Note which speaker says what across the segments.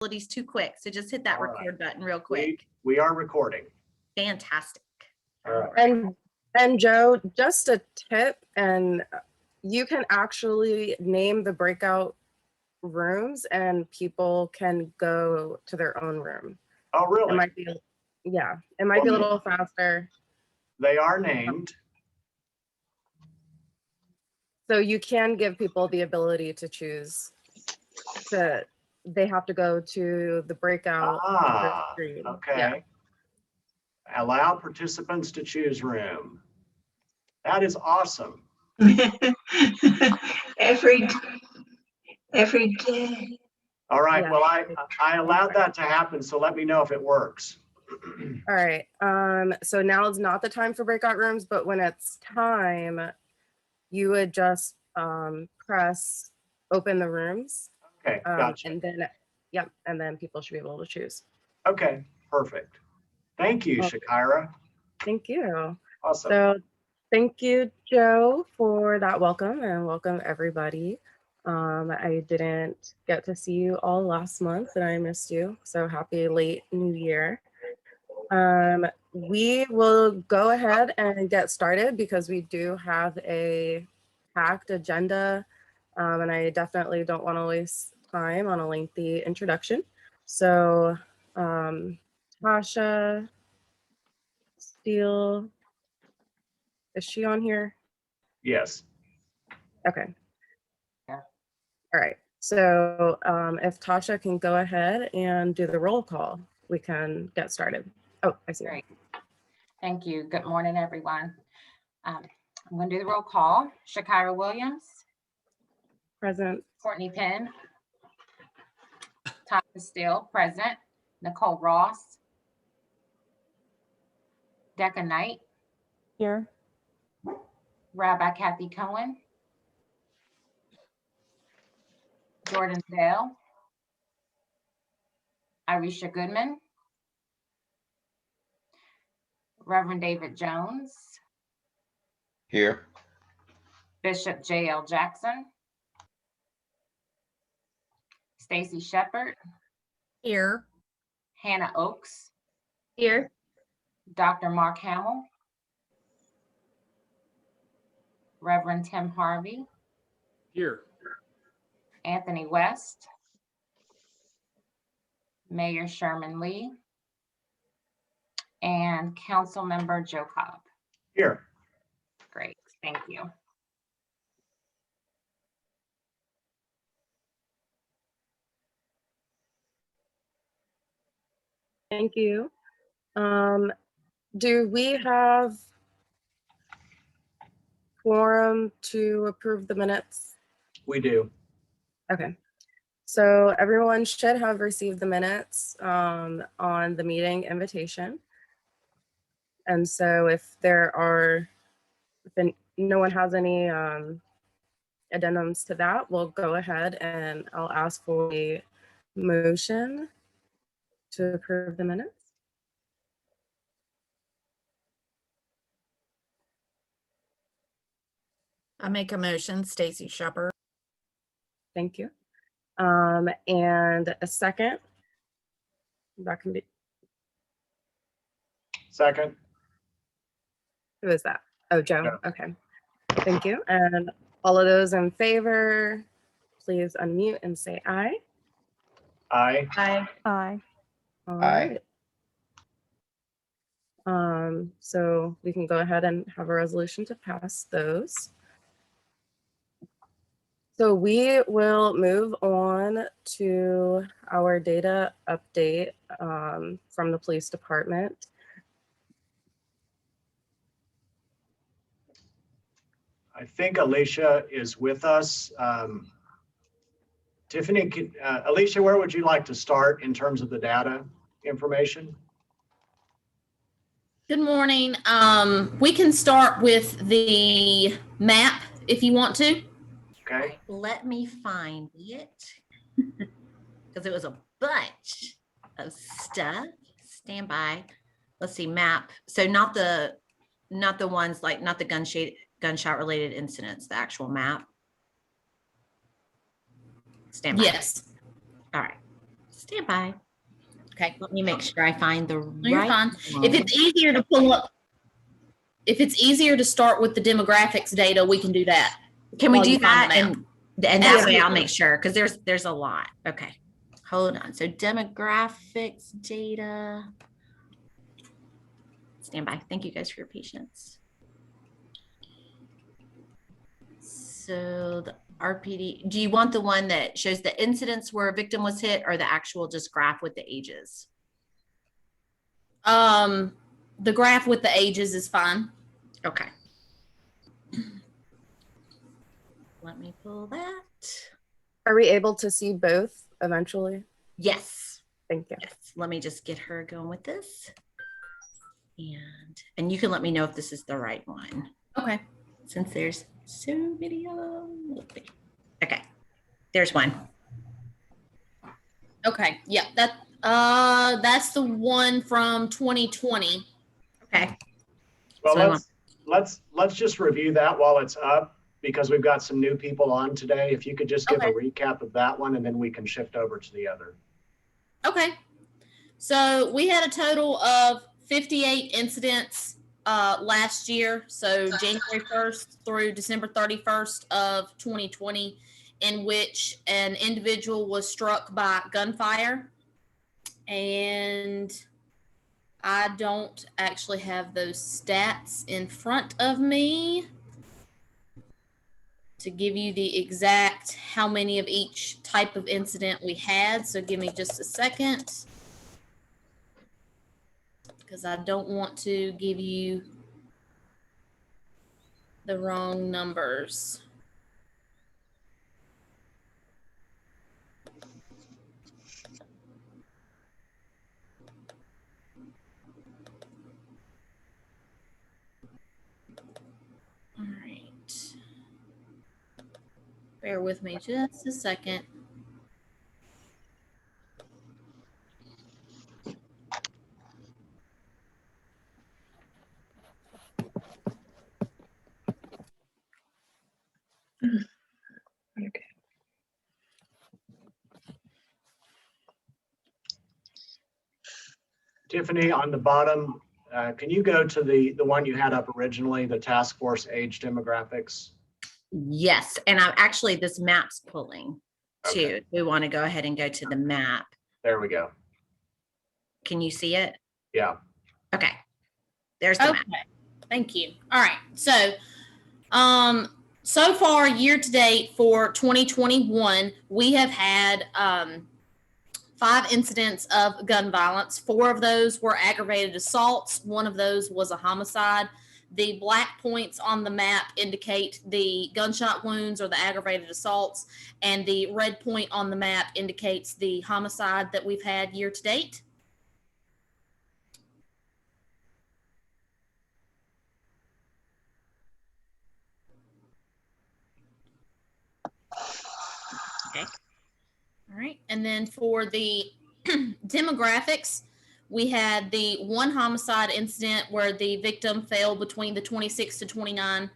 Speaker 1: too quick. So just hit that record button real quick.
Speaker 2: We are recording.
Speaker 1: Fantastic.
Speaker 2: All right.
Speaker 3: And Joe, just a tip, and you can actually name the breakout rooms and people can go to their own room.
Speaker 2: Oh, really?
Speaker 3: It might be, yeah, it might be a little faster.
Speaker 2: They are named.
Speaker 3: So you can give people the ability to choose. They have to go to the breakout screen.
Speaker 2: Okay.
Speaker 3: Yeah.
Speaker 2: Allow participants to choose room. That is awesome.
Speaker 4: Every day.
Speaker 2: All right.
Speaker 3: Yeah.
Speaker 2: Well, I allowed that to happen, so let me know if it works.
Speaker 3: All right. So now is not the time for breakout rooms, but when it's time, you would just press open the rooms.
Speaker 2: Okay, gotcha.
Speaker 3: And then, yep, and then people should be able to choose.
Speaker 2: Okay, perfect. Thank you, Shakira.
Speaker 3: Thank you.
Speaker 2: Awesome.
Speaker 3: So thank you, Joe, for that welcome, and welcome everybody. I didn't get to see you all last month and I missed you. So happy late New Year. We will go ahead and get started because we do have a packed agenda. And I definitely don't want to waste time on a lengthy introduction. So Tasha Steele, is she on here?
Speaker 2: Yes.
Speaker 3: Okay.
Speaker 4: Yeah.
Speaker 3: All right. So if Tasha can go ahead and do the roll call, we can get started. Oh, I see.
Speaker 4: Great. Thank you. Good morning, everyone. I'm going to do the roll call. Shakira Williams.
Speaker 3: Present.
Speaker 4: Courtney Penn. Tasha Steele, present. Nicole Ross. Decca Knight.
Speaker 5: Here.
Speaker 4: Rabbi Kathy Cohen. Jordan Dale. Irisha Goodman. Reverend David Jones.
Speaker 6: Here.
Speaker 4: Bishop J.L. Jackson. Stacy Shepard.
Speaker 1: Here.
Speaker 4: Hannah Oakes.
Speaker 1: Here.
Speaker 4: Dr. Mark Hamill. Reverend Tim Harvey.
Speaker 7: Here.
Speaker 4: Anthony West. Mayor Sherman Lee. And Council Member Joe Cobb.
Speaker 2: Here.
Speaker 4: Great, thank you.
Speaker 3: Thank you. Do we have quorum to approve the minutes?
Speaker 2: We do.
Speaker 3: Okay. So everyone should have received the minutes on the meeting invitation. And so if no one has any addendums to that, we'll go ahead and I'll ask for a motion to approve the minutes.
Speaker 1: I make a motion, Stacy Shepard.
Speaker 3: Thank you. And a second. That can be.
Speaker 2: Second.
Speaker 3: Who is that? Oh, Joe. Okay. Thank you. And all of those in favor, please unmute and say aye.
Speaker 2: Aye.
Speaker 1: Aye.
Speaker 5: Aye.
Speaker 3: All
Speaker 6: Aye.
Speaker 3: right. So we can go ahead and have a resolution to pass those. So we will move on to our data update from the police department.
Speaker 2: I think Alicia is with us. Tiffany, Alicia, where would you like to start in terms of the data information?
Speaker 1: Good morning. We can start with the map if you want to.
Speaker 2: Okay.
Speaker 1: Let me find it because it was a bunch of stuff. Stand by. Let's see, map. So not the ones like not the gunshot related incidents, the actual map. Stand by. Yes. All right. Stand by.
Speaker 5: Okay.
Speaker 1: Let me make sure I find the
Speaker 5: you're
Speaker 1: right
Speaker 5: fine.
Speaker 1: one.
Speaker 5: If it's easier to pull up, if it's easier to start with the demographics data, we can do that.
Speaker 1: Can we
Speaker 5: while
Speaker 1: do
Speaker 5: you find
Speaker 1: that?
Speaker 5: the map.
Speaker 1: And that way I'll
Speaker 5: Absolutely.
Speaker 1: make sure, because there's a lot. Okay, hold on. So demographics data. Stand by. Thank you guys for your patience. So the RPD, do you want the one that shows the incidents where a victim was hit or the actual just graph with the ages?
Speaker 5: The graph with the ages is fine.
Speaker 1: Okay. Let me pull that.
Speaker 3: Are we able to see both eventually?
Speaker 1: Yes.
Speaker 3: Thank you.
Speaker 1: Yes. Let me just get her going with this. And you can let me know if this is the right one.
Speaker 5: Okay.
Speaker 1: Since there's so many of them. Okay. There's one.
Speaker 5: Okay. Yeah. That's the one from 2020.
Speaker 1: Okay.
Speaker 2: Well,
Speaker 1: So I want-
Speaker 2: let's just review that while it's up because we've got some new people on today. If you could just give a recap of that one and then we can shift over to the other.
Speaker 5: Okay. So we had a total of 58 incidents last year. So January 1st through December 31st of 2020, in which an individual was struck by gunfire. And I don't actually have those stats in front of me to give you the exact how many of each type of incident we had. So give me just a second, because I don't want to give you the wrong numbers. All right. Bear with me just a second.
Speaker 2: Tiffany, on the bottom, can you go to the one you had up originally, the task force age demographics?
Speaker 1: Yes. And I'm actually, this map's pulling too.
Speaker 2: Okay.
Speaker 1: We want to go ahead and go to the map.
Speaker 2: There we go.
Speaker 1: Can you see it?
Speaker 2: Yeah.
Speaker 1: Okay. There's the
Speaker 5: Okay.
Speaker 1: map.
Speaker 5: Thank you. All right. So far, year to date for 2021, we have had 5 incidents of gun violence. 4 of those were aggravated assaults. 1 of those was a homicide. The black points on the map indicate the gunshot wounds or the aggravated assaults, and the red point on the map indicates the homicide that we've had year to date.
Speaker 1: Okay.
Speaker 5: All right. And then for the demographics, we had the 1 homicide incident where the victim fell between the 26 to 29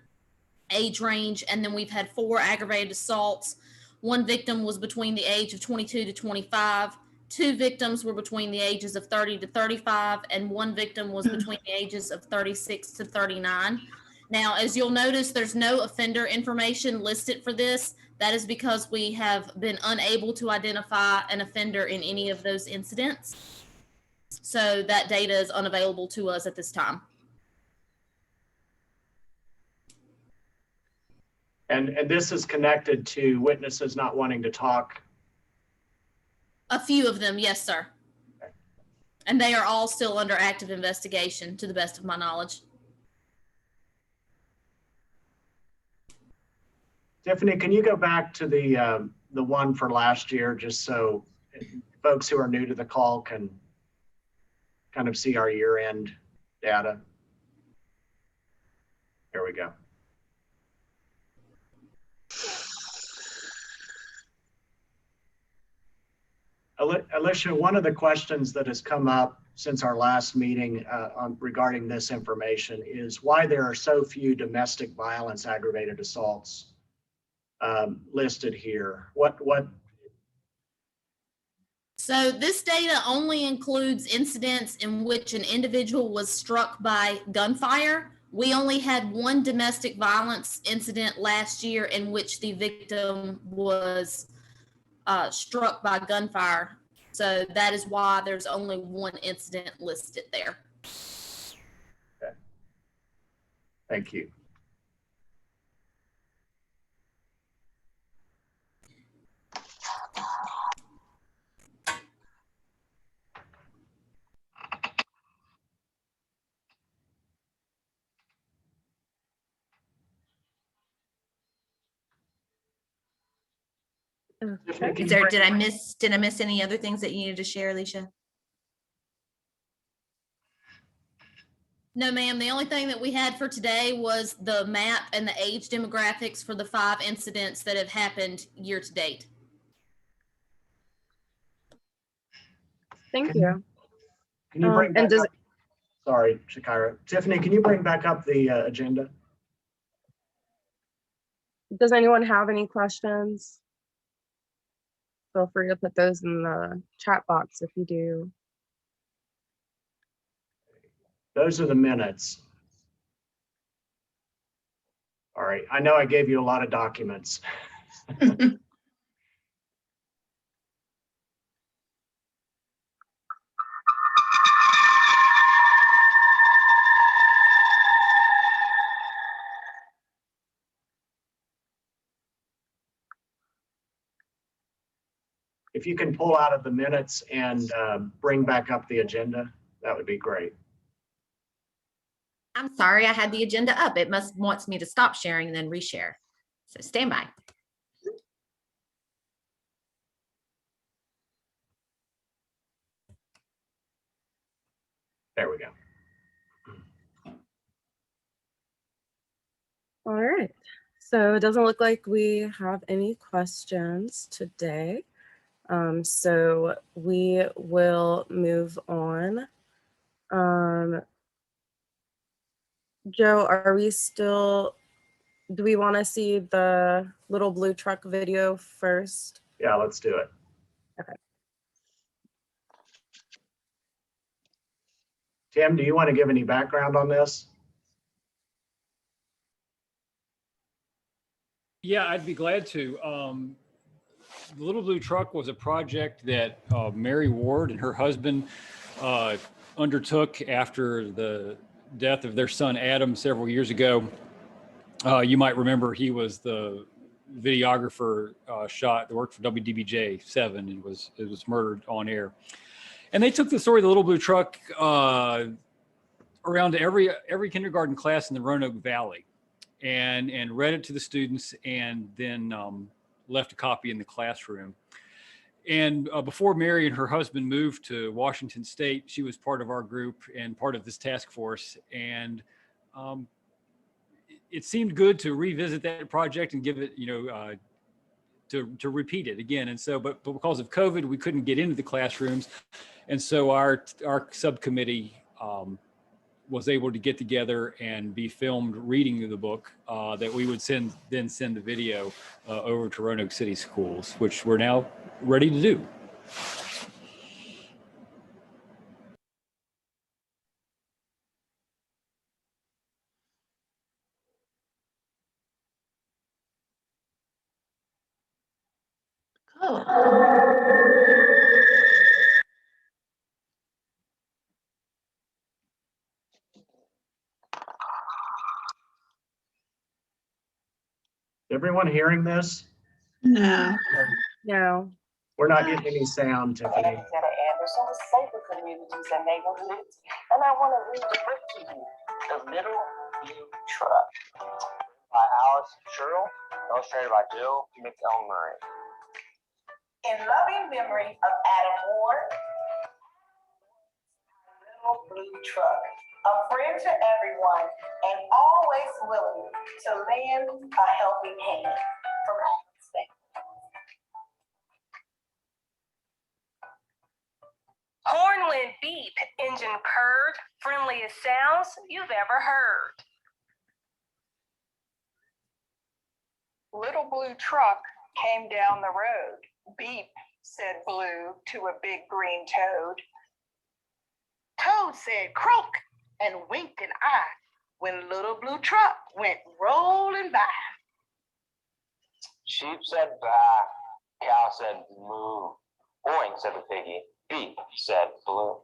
Speaker 5: age range. And then we've had 4 aggravated assaults. 1 victim was between the age of 22 to 25. 2 victims were between the ages of 30 to 35. And 1 victim was between the ages of 36 to 39. Now, as you'll notice, there's no offender information listed for this. That is because we have been unable to identify an offender in any of those incidents. So that data is unavailable to us at this time.
Speaker 2: And this is connected to witnesses not wanting to talk.
Speaker 5: A few of them, yes, sir. And they are all still under active investigation, to the best of my knowledge.
Speaker 2: Tiffany, can you go back to the one for last year, just so folks who are new to the call can kind of see our year-end data? There we go. Alicia, one of the questions that has come up since our last meeting regarding this information is why there are so few domestic violence aggravated assaults listed here.
Speaker 5: So this data only includes incidents in which an individual was struck by gunfire. We only had one domestic violence incident last year in which the victim was struck by gunfire. So that is why there's only one incident listed there.
Speaker 2: Thank you.
Speaker 3: Okay.
Speaker 1: Is there, did I miss any other things that you needed to share, Alicia?
Speaker 5: No, ma'am. The only thing that we had for today was the map and the age demographics for the 5 incidents that have happened year to date.
Speaker 3: Thank you.
Speaker 2: Can you bring
Speaker 3: And
Speaker 2: back
Speaker 3: does
Speaker 2: up, sorry, Shakira. Tiffany, can you bring back up the agenda?
Speaker 3: does anyone have any questions? Feel free to put those in the chat box if you do.
Speaker 2: Those are the minutes. All right, I know I gave you a lot of documents. If you can pull out of the minutes and bring back up the agenda, that would be great.
Speaker 1: I'm sorry, I had the agenda up. It wants me to stop sharing and then reshare. So stand by.
Speaker 2: There we go.
Speaker 3: All right. So it doesn't look like we have any questions today. So we will move on. Joe, are we still, do we want to see the little blue truck video first?
Speaker 2: Yeah, let's do it.
Speaker 3: Okay.
Speaker 2: Tim, do you want to give any background on this?
Speaker 7: Yeah, I'd be glad to. The Little Blue Truck was a project that Mary Ward and her husband undertook after the death of their son Adam several years ago. You might remember he was the videographer shot that worked for WDBJ 7 and was murdered on air. And they took the story of the Little Blue Truck around to every kindergarten class in the Roanoke Valley and read it to the students and then left a copy in the classroom. And before Mary and her husband moved to Washington State, she was part of our group and part of this task force. And it seemed good to revisit that project and give it, to repeat it again. And so, but because of COVID, we couldn't get into the classrooms. And so our subcommittee was able to get together and be filmed reading the book that we would then send the video over to Roanoke City Schools, which we're now ready to do.
Speaker 2: Everyone hearing this?
Speaker 8: No.
Speaker 3: No.
Speaker 2: We're not getting any sound, Tiffany.
Speaker 9: Anderson is safer communities and neighborhoods, and I want to read the book to you, The Little Blue Truck, by Alice Sherrill, illustrated by Jill Montgomery. In loving memory of Adam Ward, Little Blue Truck, a friend to everyone and always willing to lend a helping hand. From Adam's family.
Speaker 10: Horn went beep, engine purred, friendliest sounds you've ever heard. Little Blue Truck came down the road, beep, said Blue to a big green toad. Toad said croak and winked an eye when Little Blue Truck went rolling by.
Speaker 9: Sheep said baa, cow said moo, oink said the piggy, beep said Blue.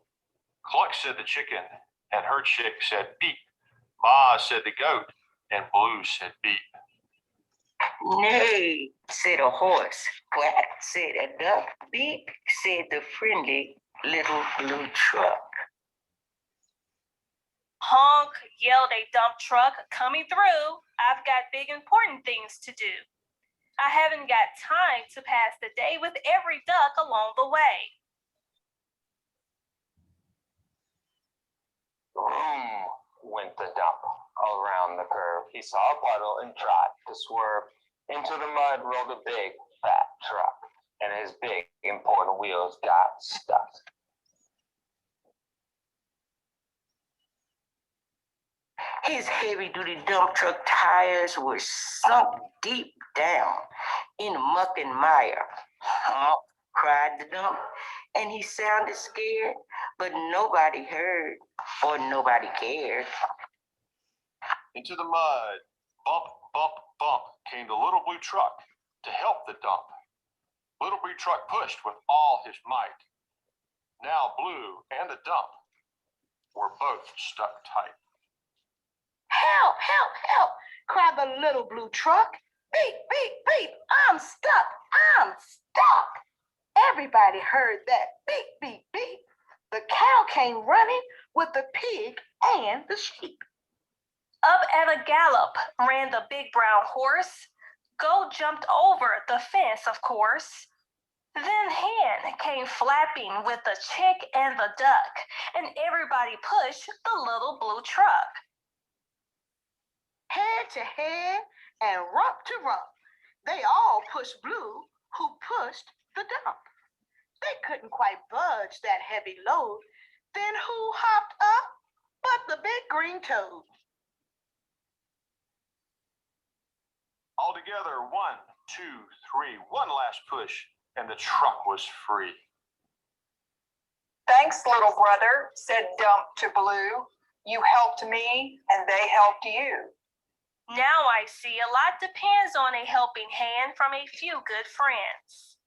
Speaker 8: Cluck said the chicken, and her chick said beep. Ma said the goat, and Blue said beep.
Speaker 10: Neigh, said a horse. Quack, said a duck. Beep, said the friendly Little Blue Truck. Honk, yelled a dump truck coming through. I've got big important things to do. I haven't got time to pass the day with every duck along the way.
Speaker 9: Vroom went the dump. Around the curve, he saw a puddle and tried to swerve. Into the mud rolled a big, fat truck, and his big, important wheels got stuck. His heavy-duty dump truck tires were sunk deep down in muck and mire. Honk, cried the dump, and he sounded scared, but nobody heard or nobody cared.
Speaker 8: Into the mud, bump, bump, bump, came the Little Blue Truck to help the dump. Little Blue Truck pushed with all his might. Now Blue and the dump were both stuck tight.
Speaker 10: Help, help, help, cried the Little Blue Truck. Beep, beep, beep, I'm stuck, I'm stuck. Everybody heard that beep, beep, beep. The cow came running with the pig and the sheep. Up at a gallop ran the big brown horse. Go jumped over the fence, of course. Then Hen came flapping with the chick and the duck, and everybody pushed the Little Blue Truck. Head to head and rump to rump, they all pushed Blue, who pushed the dump. They couldn't quite budge that heavy load. Then who hopped up but the big green toad?
Speaker 8: All together, 1, 2, 3, one last push, and the truck was free.
Speaker 10: Thanks, little brother, said Dump to Blue. You helped me and they helped you. Now I see a lot depends on a helping hand from a few good friends.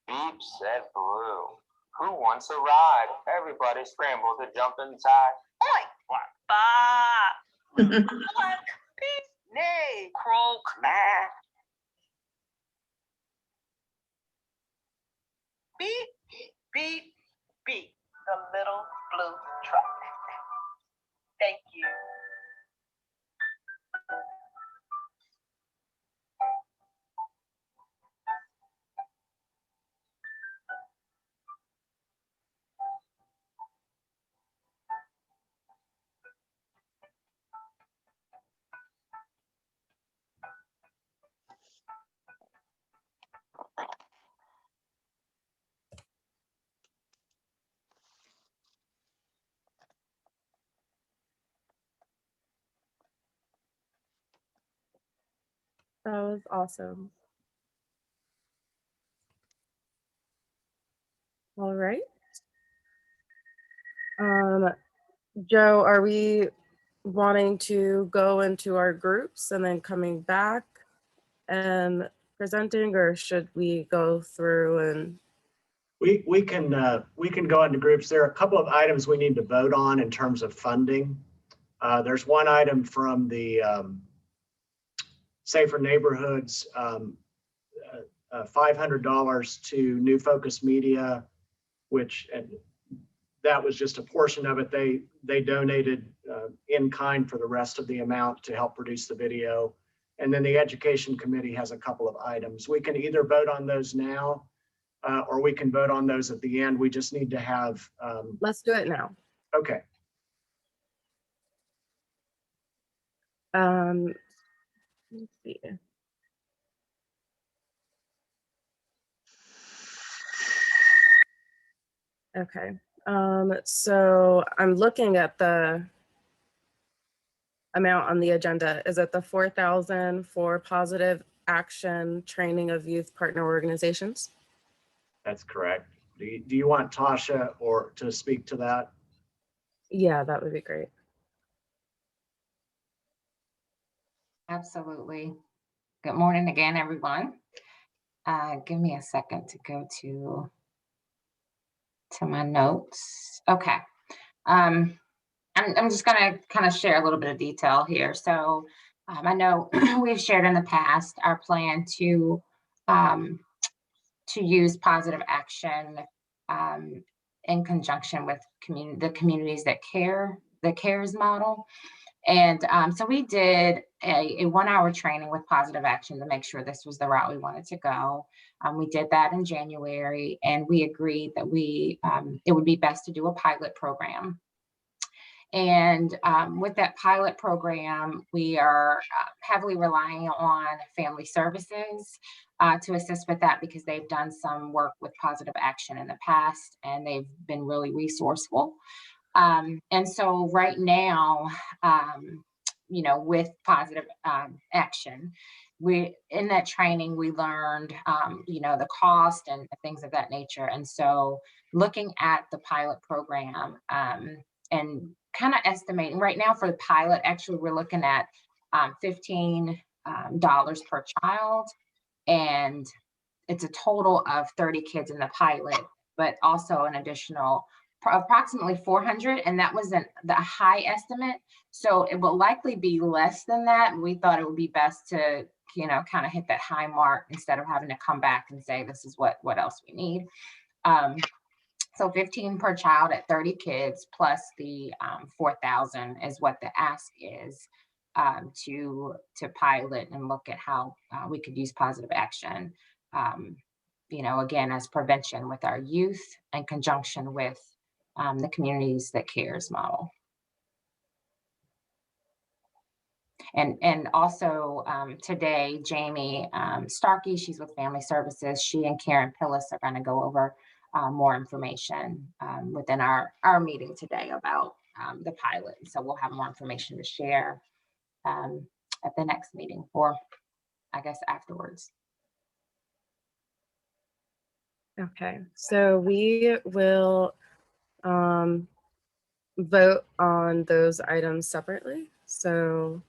Speaker 9: Beep said Blue. Who wants a ride? Everybody scrambled to jump inside.
Speaker 10: Oink,
Speaker 8: Quack.
Speaker 10: ba, cluck, beep, neigh, croak, ma. Beep, beep, beep, the Little Blue Truck. Thank you.
Speaker 3: That was awesome. All right. Joe, are we wanting to go into our groups and then coming back and presenting, or should we go through and?
Speaker 2: We can go into groups. There are a couple of items we need to vote on in terms of funding. There's one item from the Safer Neighborhoods, $500 to New Focus Media, which that was just a portion of it. They donated in kind for the rest of the amount to help produce the video. And then the Education Committee has a couple of items. We can either vote on those now or we can vote on those at the end. We just need to have.
Speaker 3: Let's do it now.
Speaker 2: Okay.
Speaker 3: Let's see. Okay. So I'm looking at the amount on the agenda. Is it the 4,000 for positive action training of youth partner organizations.
Speaker 2: That's correct. Do you want Tasha or to speak to that?
Speaker 3: Yeah, that would be great.
Speaker 4: Absolutely. Good morning again, everyone. Give me a second to go to my notes. Okay. I'm just gonna kind of share a little bit of detail here. So I know we've shared in the past our plan to use positive action in conjunction with the communities that care, the CARES model. And so we did a 1-hour training with positive action to make sure this was the route we wanted to go. We did that in January, and we agreed that it would be best to do a pilot program. And with that pilot program, we are heavily relying on family services to assist with that, because they've done some work with positive action in the past, and they've been really resourceful. And so right now, with positive action, in that training, we learned, the cost and things of that nature. And so looking at the pilot program and kind of estimating right now for the pilot, actually, we're looking at $15 per child. And it's a total of 30 kids in the pilot, but also an additional approximately 400, and that wasn't the high estimate, so it will likely be less than that. We thought it would be best to kind of hit that high mark instead of having to come back and say this is what else we need. So 15 per child at 30 kids plus the 4,000 is what the ask is to pilot and look at how we could use positive action again, as prevention with our youth in conjunction with the communities that CARES model. And also today, Jamie Starkey, she's with Family Services, she and Karen Pillis are going to go over more information within our meeting today about the pilot. So we'll have more information to share at the next meeting, or I guess afterwards.
Speaker 3: Okay, so we will vote on those items separately. So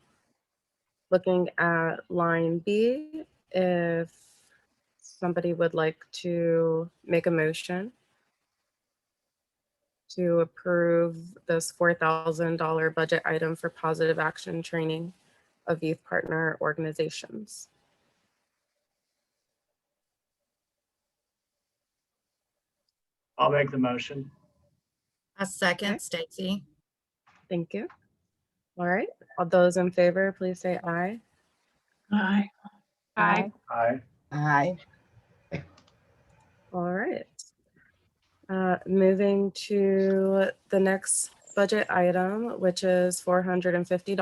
Speaker 3: looking at line B, if somebody would like to make a motion to approve this $4,000 budget item for positive action training of youth partner organizations.
Speaker 2: I'll make the motion.
Speaker 1: A second,
Speaker 3: Okay.
Speaker 1: Stacy.
Speaker 3: Thank you. All right, all those in favor, please say aye.
Speaker 11: Aye. Aye.
Speaker 2: Aye.
Speaker 11: Aye.
Speaker 3: All right. Moving to the next budget item, which is $450,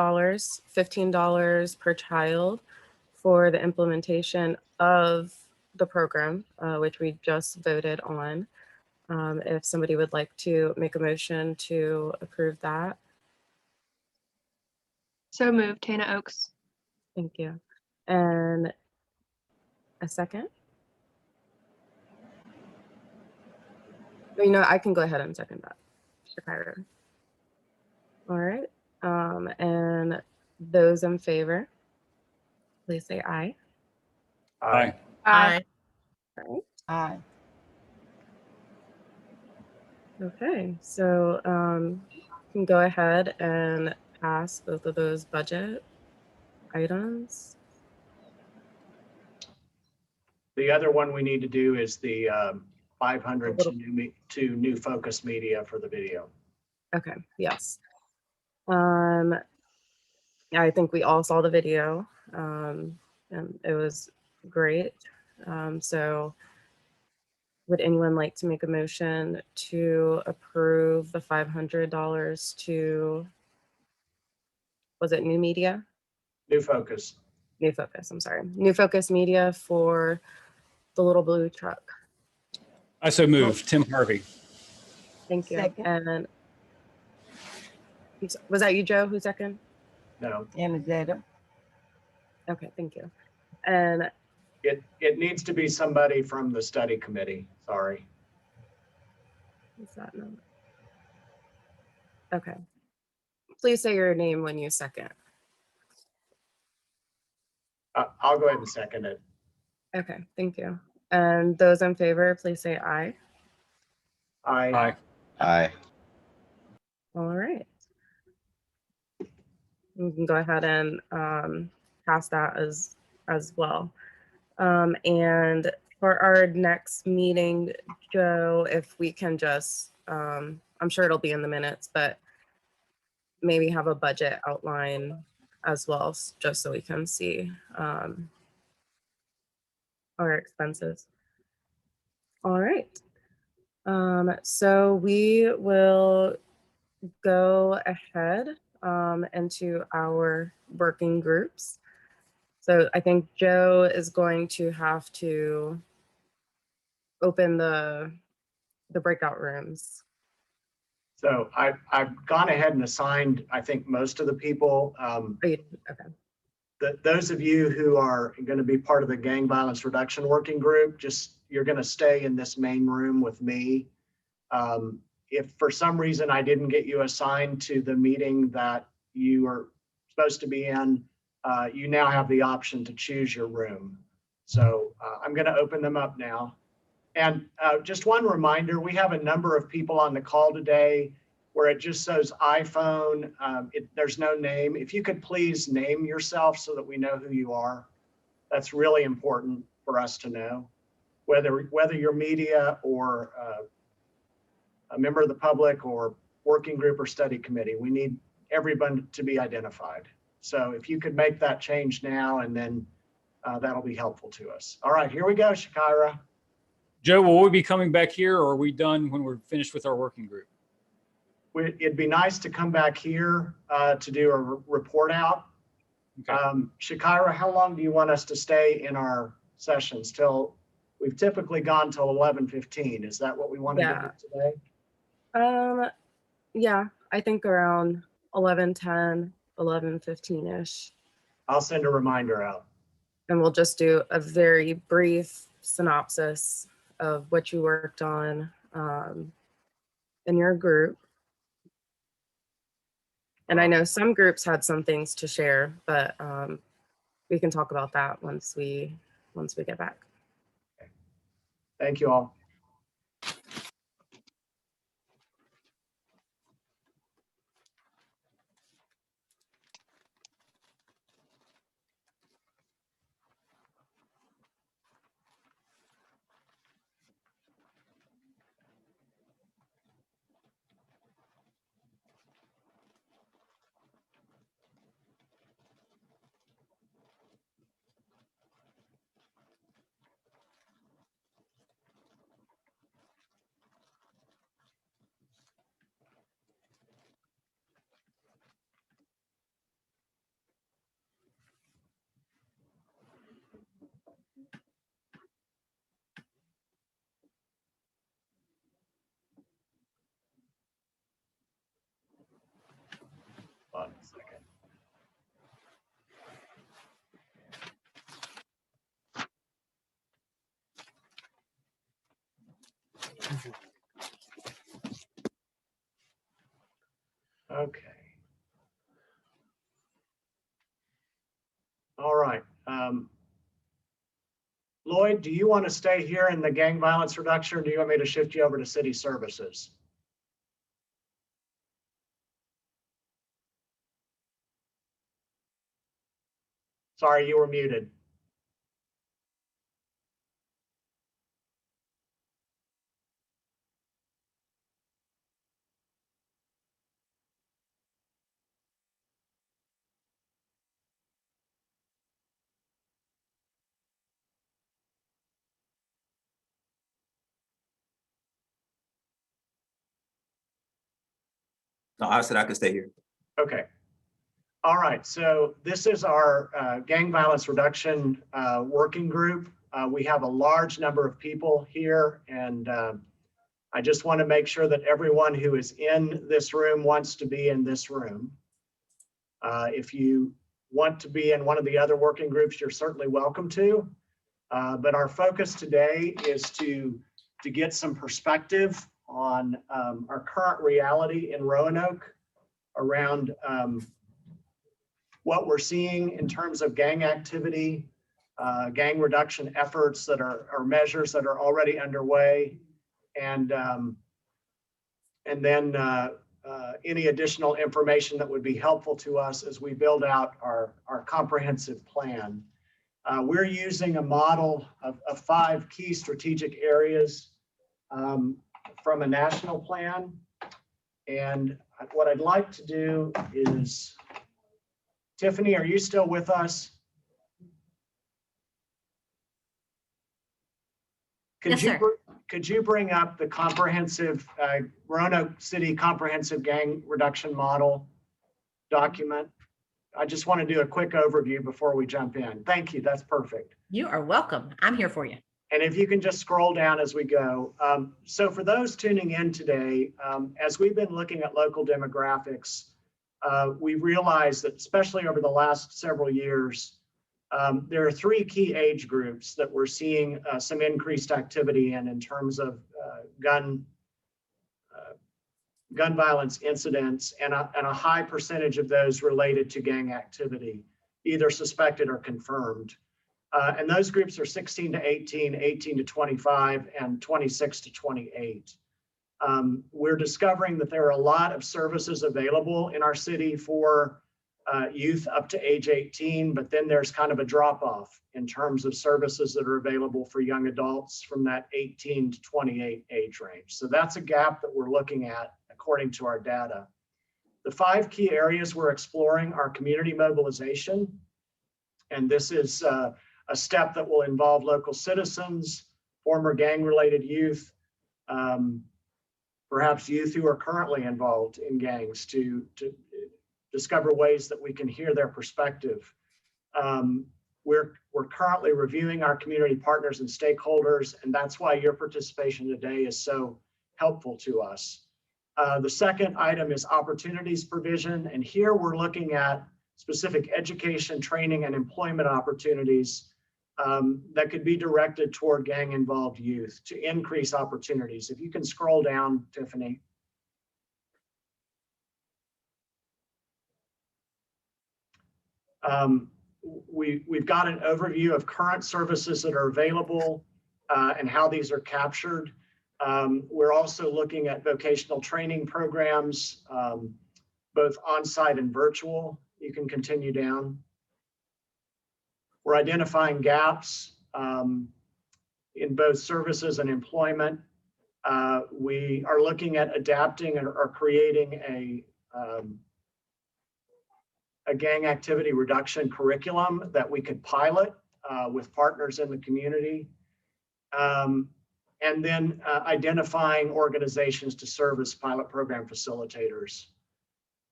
Speaker 3: $15 per child for the implementation of the program, which we just voted on. If somebody would like to make a motion to approve that.
Speaker 11: So moved, Tana Oaks.
Speaker 3: Thank you. And a second? I can go ahead and second that. Shakira. All right. And those in favor, please say aye.
Speaker 7: Aye.
Speaker 1: Aye.
Speaker 3: All right.
Speaker 11: Aye.
Speaker 3: Okay, so you can go ahead and pass both of those budget items.
Speaker 2: The other one we need to do is the 500 to new focus media for the video.
Speaker 3: Okay, yes. I think we all saw the video, and it was great. So would anyone like to make a motion to approve the $500 to, was it New Media?
Speaker 2: New focus.
Speaker 3: New Focus, I'm sorry. New Focus Media for the little blue truck.
Speaker 7: I so move. Tim Harvey.
Speaker 3: Thank you.
Speaker 11: Second.
Speaker 3: And was that you, Joe, who second?
Speaker 2: No.
Speaker 11: Anna Zeta.
Speaker 3: Okay, thank you. And
Speaker 2: It needs to be somebody from the study committee, sorry.
Speaker 3: what's that number? Okay. Please say your name when you second.
Speaker 2: I'll go ahead and second it.
Speaker 3: Okay, thank you. And those in favor, please say aye.
Speaker 7: Aye.
Speaker 6: Aye.
Speaker 3: All right. We can go ahead and pass that as well. And for our next meeting, Joe, if we can just, I'm sure it'll be in the minutes, but maybe have a budget outline as well, just so we can see our expenses. All right. So we will go ahead into our working groups. So I think Joe is going to have to open the breakout rooms.
Speaker 2: So I've gone ahead and assigned, I think, most of the people.
Speaker 3: Okay.
Speaker 2: Those of you who are going to be part of the gang violence reduction working group, you're going to stay in this main room with me. If for some reason I didn't get you assigned to the meeting that you are supposed to be in, you now have the option to choose your room. So I'm going to open them up now. And just one reminder, we have a number of people on the call today where it just says iPhone. There's no name. If you could please name yourself so that we know who you are. That's really important for us to know, whether you're media or a member of the public or working group or study committee. We need everyone to be identified. So if you could make that change now, and then that'll be helpful to us. All right, here we go, Shakira.
Speaker 7: Joe, will we be coming back here, or are we done when we're finished with our working group?
Speaker 2: It'd be nice to come back here to do a report out.
Speaker 7: Okay.
Speaker 2: Shakira, how long do you want us to stay in our sessions? We've typically gone till 11:15. Is that what we want to do today?
Speaker 3: Yeah, I think around 11:10, 11:15-ish.
Speaker 2: I'll send a reminder out.
Speaker 3: And we'll just do a very brief synopsis of what you worked on in your group. And I know some groups had some things to share, but we can talk about that once we get back.
Speaker 2: Okay. Thank you all. Hold on a second. Okay. All right. Lloyd, do you want to stay here in the gang violence reduction, or do you want me to shift you over to city services? Sorry, you were muted.
Speaker 12: No, I said I could stay here.
Speaker 2: Okay. All right. So this is our gang violence reduction working group. We have a large number of people here, and I just want to make sure that everyone who is in this room wants to be in this room. If you want to be in one of the other working groups, you're certainly welcome to. But our focus today is to get some perspective on our current reality in Roanoke around what we're seeing in terms of gang activity, gang reduction efforts that are measures that are already underway, and then any additional information that would be helpful to us as we build out our comprehensive plan. We're using a model of 5 key strategic areas from a national plan. And what I'd like to do is, Tiffany, are you still with us?
Speaker 1: Yes, sir.
Speaker 2: Could you bring up the comprehensive Roanoke City Comprehensive Gang Reduction Model document? I just want to do a quick overview before we jump in. Thank you. That's perfect.
Speaker 1: You are welcome. I'm here for you.
Speaker 2: And if you can just scroll down as we go. So for those tuning in today, as we've been looking at local demographics, we realized that especially over the last several years, there are 3 key age groups that we're seeing some increased activity in terms of gun violence incidents, and a high percentage of those related to gang activity, either suspected or confirmed. And those groups are 16 to 18, 18 to 25, and 26 to 28. We're discovering that there are a lot of services available in our city for youth up to age 18, but then there's kind of a drop off in terms of services that are available for young adults from that 18 to 28 age range. So that's a gap that we're looking at according to our data. The 5 key areas we're exploring are community mobilization, and this is a step that will involve local citizens, former gang-related youth, perhaps youth who are currently involved in gangs, to discover ways that we can hear their perspective. We're currently reviewing our community partners and stakeholders, and that's why your participation today is so helpful to us. The second item is opportunities provision, and here we're looking at specific education, training, and employment opportunities that could be directed toward gang-involved youth to increase opportunities. If you can scroll down, Tiffany. We've got an overview of current services that are available and how these are captured. We're also looking at vocational training programs, both on-site and virtual. You can continue down. We're identifying gaps in both services and employment. We are looking at adapting or creating a gang activity reduction curriculum that we could pilot with partners in the community. And then identifying organizations to serve as pilot program facilitators.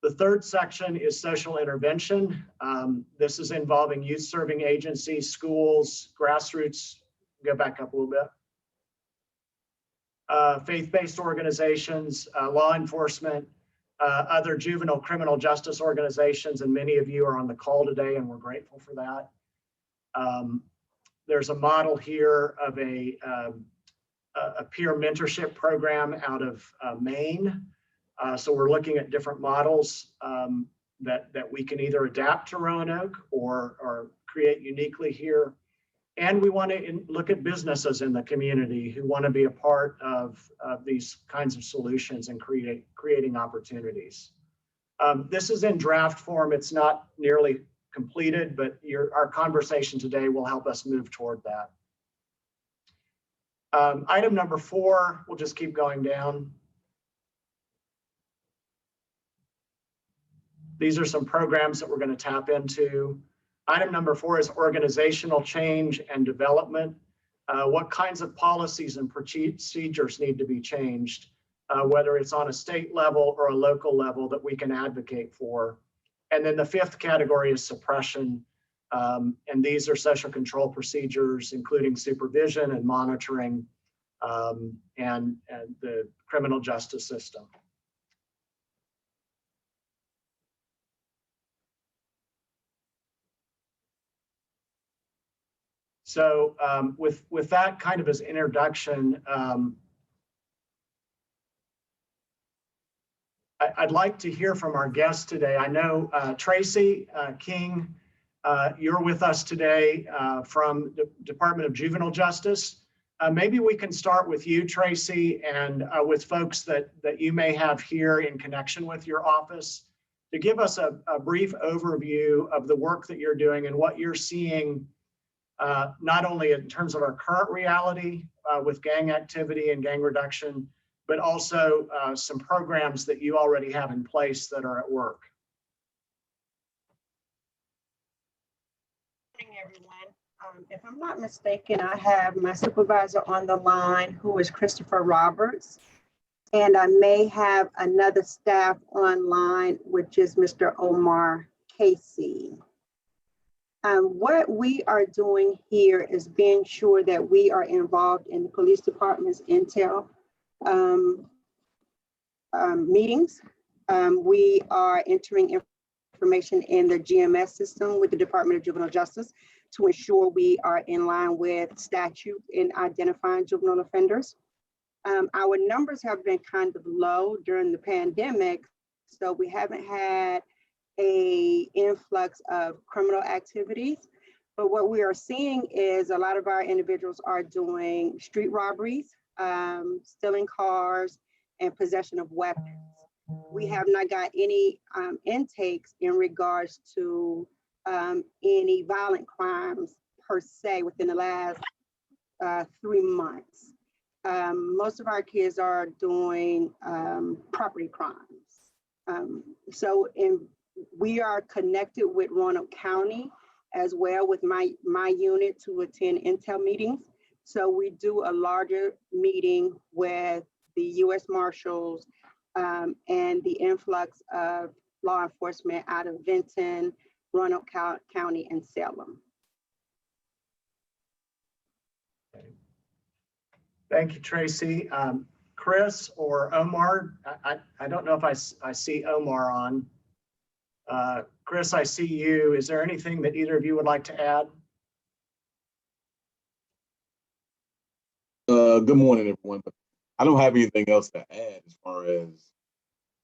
Speaker 2: The third section is social intervention. This is involving youth serving agencies, schools, grassroots, go back up a little bit, faith-based organizations, law enforcement, other juvenile criminal justice organizations, and many of you are on the call today, and we're grateful for that. There's a model here of a peer mentorship program out of Maine. So we're looking at different models that we can either adapt to Roanoke or create uniquely here. And we want to look at businesses in the community who want to be a part of these kinds of solutions and creating opportunities. This is in draft form. It's not nearly completed, but our conversation today will help us move toward that. Item number 4, we'll just keep going down. These are some programs that we're going to tap into. Item number 4 is organizational change and development. What kinds of policies and procedures need to be changed, whether it's on a state level or a local level that we can advocate for. And then the 5th category is suppression. And these are social control procedures, including supervision and monitoring and the criminal justice system. So with that kind of as introduction, I'd like to hear from our guests today. I know Tracy King, you're with us today from the Department of Juvenile Justice. Maybe we can start with you, Tracy, and with folks that you may have here in connection with your office to give us a brief overview of the work that you're doing and what you're seeing, not only in terms of our current reality with gang activity and gang reduction, but also some programs that you already have in place that are at work.
Speaker 12: Good morning, everyone. If I'm not mistaken, I have my supervisor on the line, who is Christopher Roberts, and I may have another staff online, which is Mr. Omar Casey. What we are doing here is being sure that we are involved in the police department's intel meetings. We are entering information in the GMS system with the Department of Juvenile Justice to ensure we are in line with statute in identifying juvenile offenders. Our numbers have been kind of low during the pandemic, so we haven't had an influx of criminal activities. But what we are seeing is a lot of our individuals are doing street robberies, stealing cars, and possession of weapons. We have not got any intakes in regards to any violent crimes per se within the last 3 months. Most of our kids are doing property crimes. We are connected with Roanoke County as well with my unit to attend intel meetings. So we do a larger meeting with the U.S. Marshals and the influx of law enforcement out of Vinton, Roanoke County, and Salem.
Speaker 2: Thank you, Tracy. Chris or Omar, I don't know if I see Omar on. Chris, I see you. Is there anything that either of you would like to add?
Speaker 13: Good morning, everyone. I don't have anything else to add as far as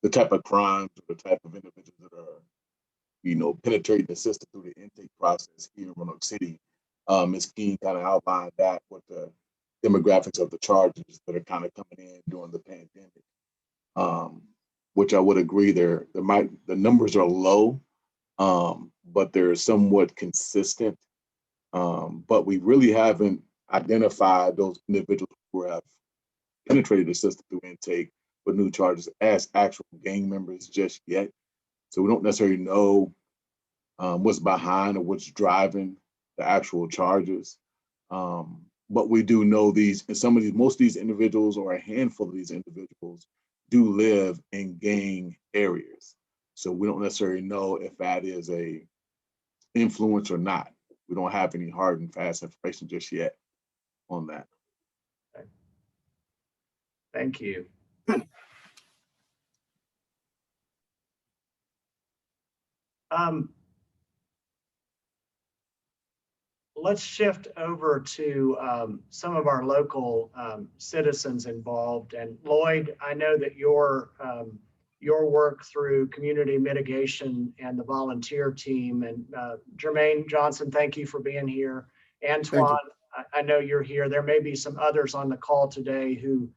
Speaker 13: the type of crimes or the type of individuals that are, penetrating the system through the intake process here in Roanoke City. Ms. King kind of outlined that with the demographics of the charges that are kind of coming in during the pandemic, which I would agree the numbers are low, but they're somewhat consistent. But we really haven't identified those individuals who have penetrated the system through intake with new charges as actual gang members just yet. So we don't necessarily know what's behind or what's driving the actual charges. But we do know most of these individuals, or a handful of these individuals, do live in gang areas. So we don't necessarily know if that is a influence or not. We don't have any hard and fast information just yet on that.
Speaker 2: Okay. Thank you. Let's shift over to some of our local citizens involved. And Lloyd, I know that your work through community mitigation and the volunteer team, and Jermaine Johnson, thank you for being here. Antoine, I know you're here. There may be some others on the call today who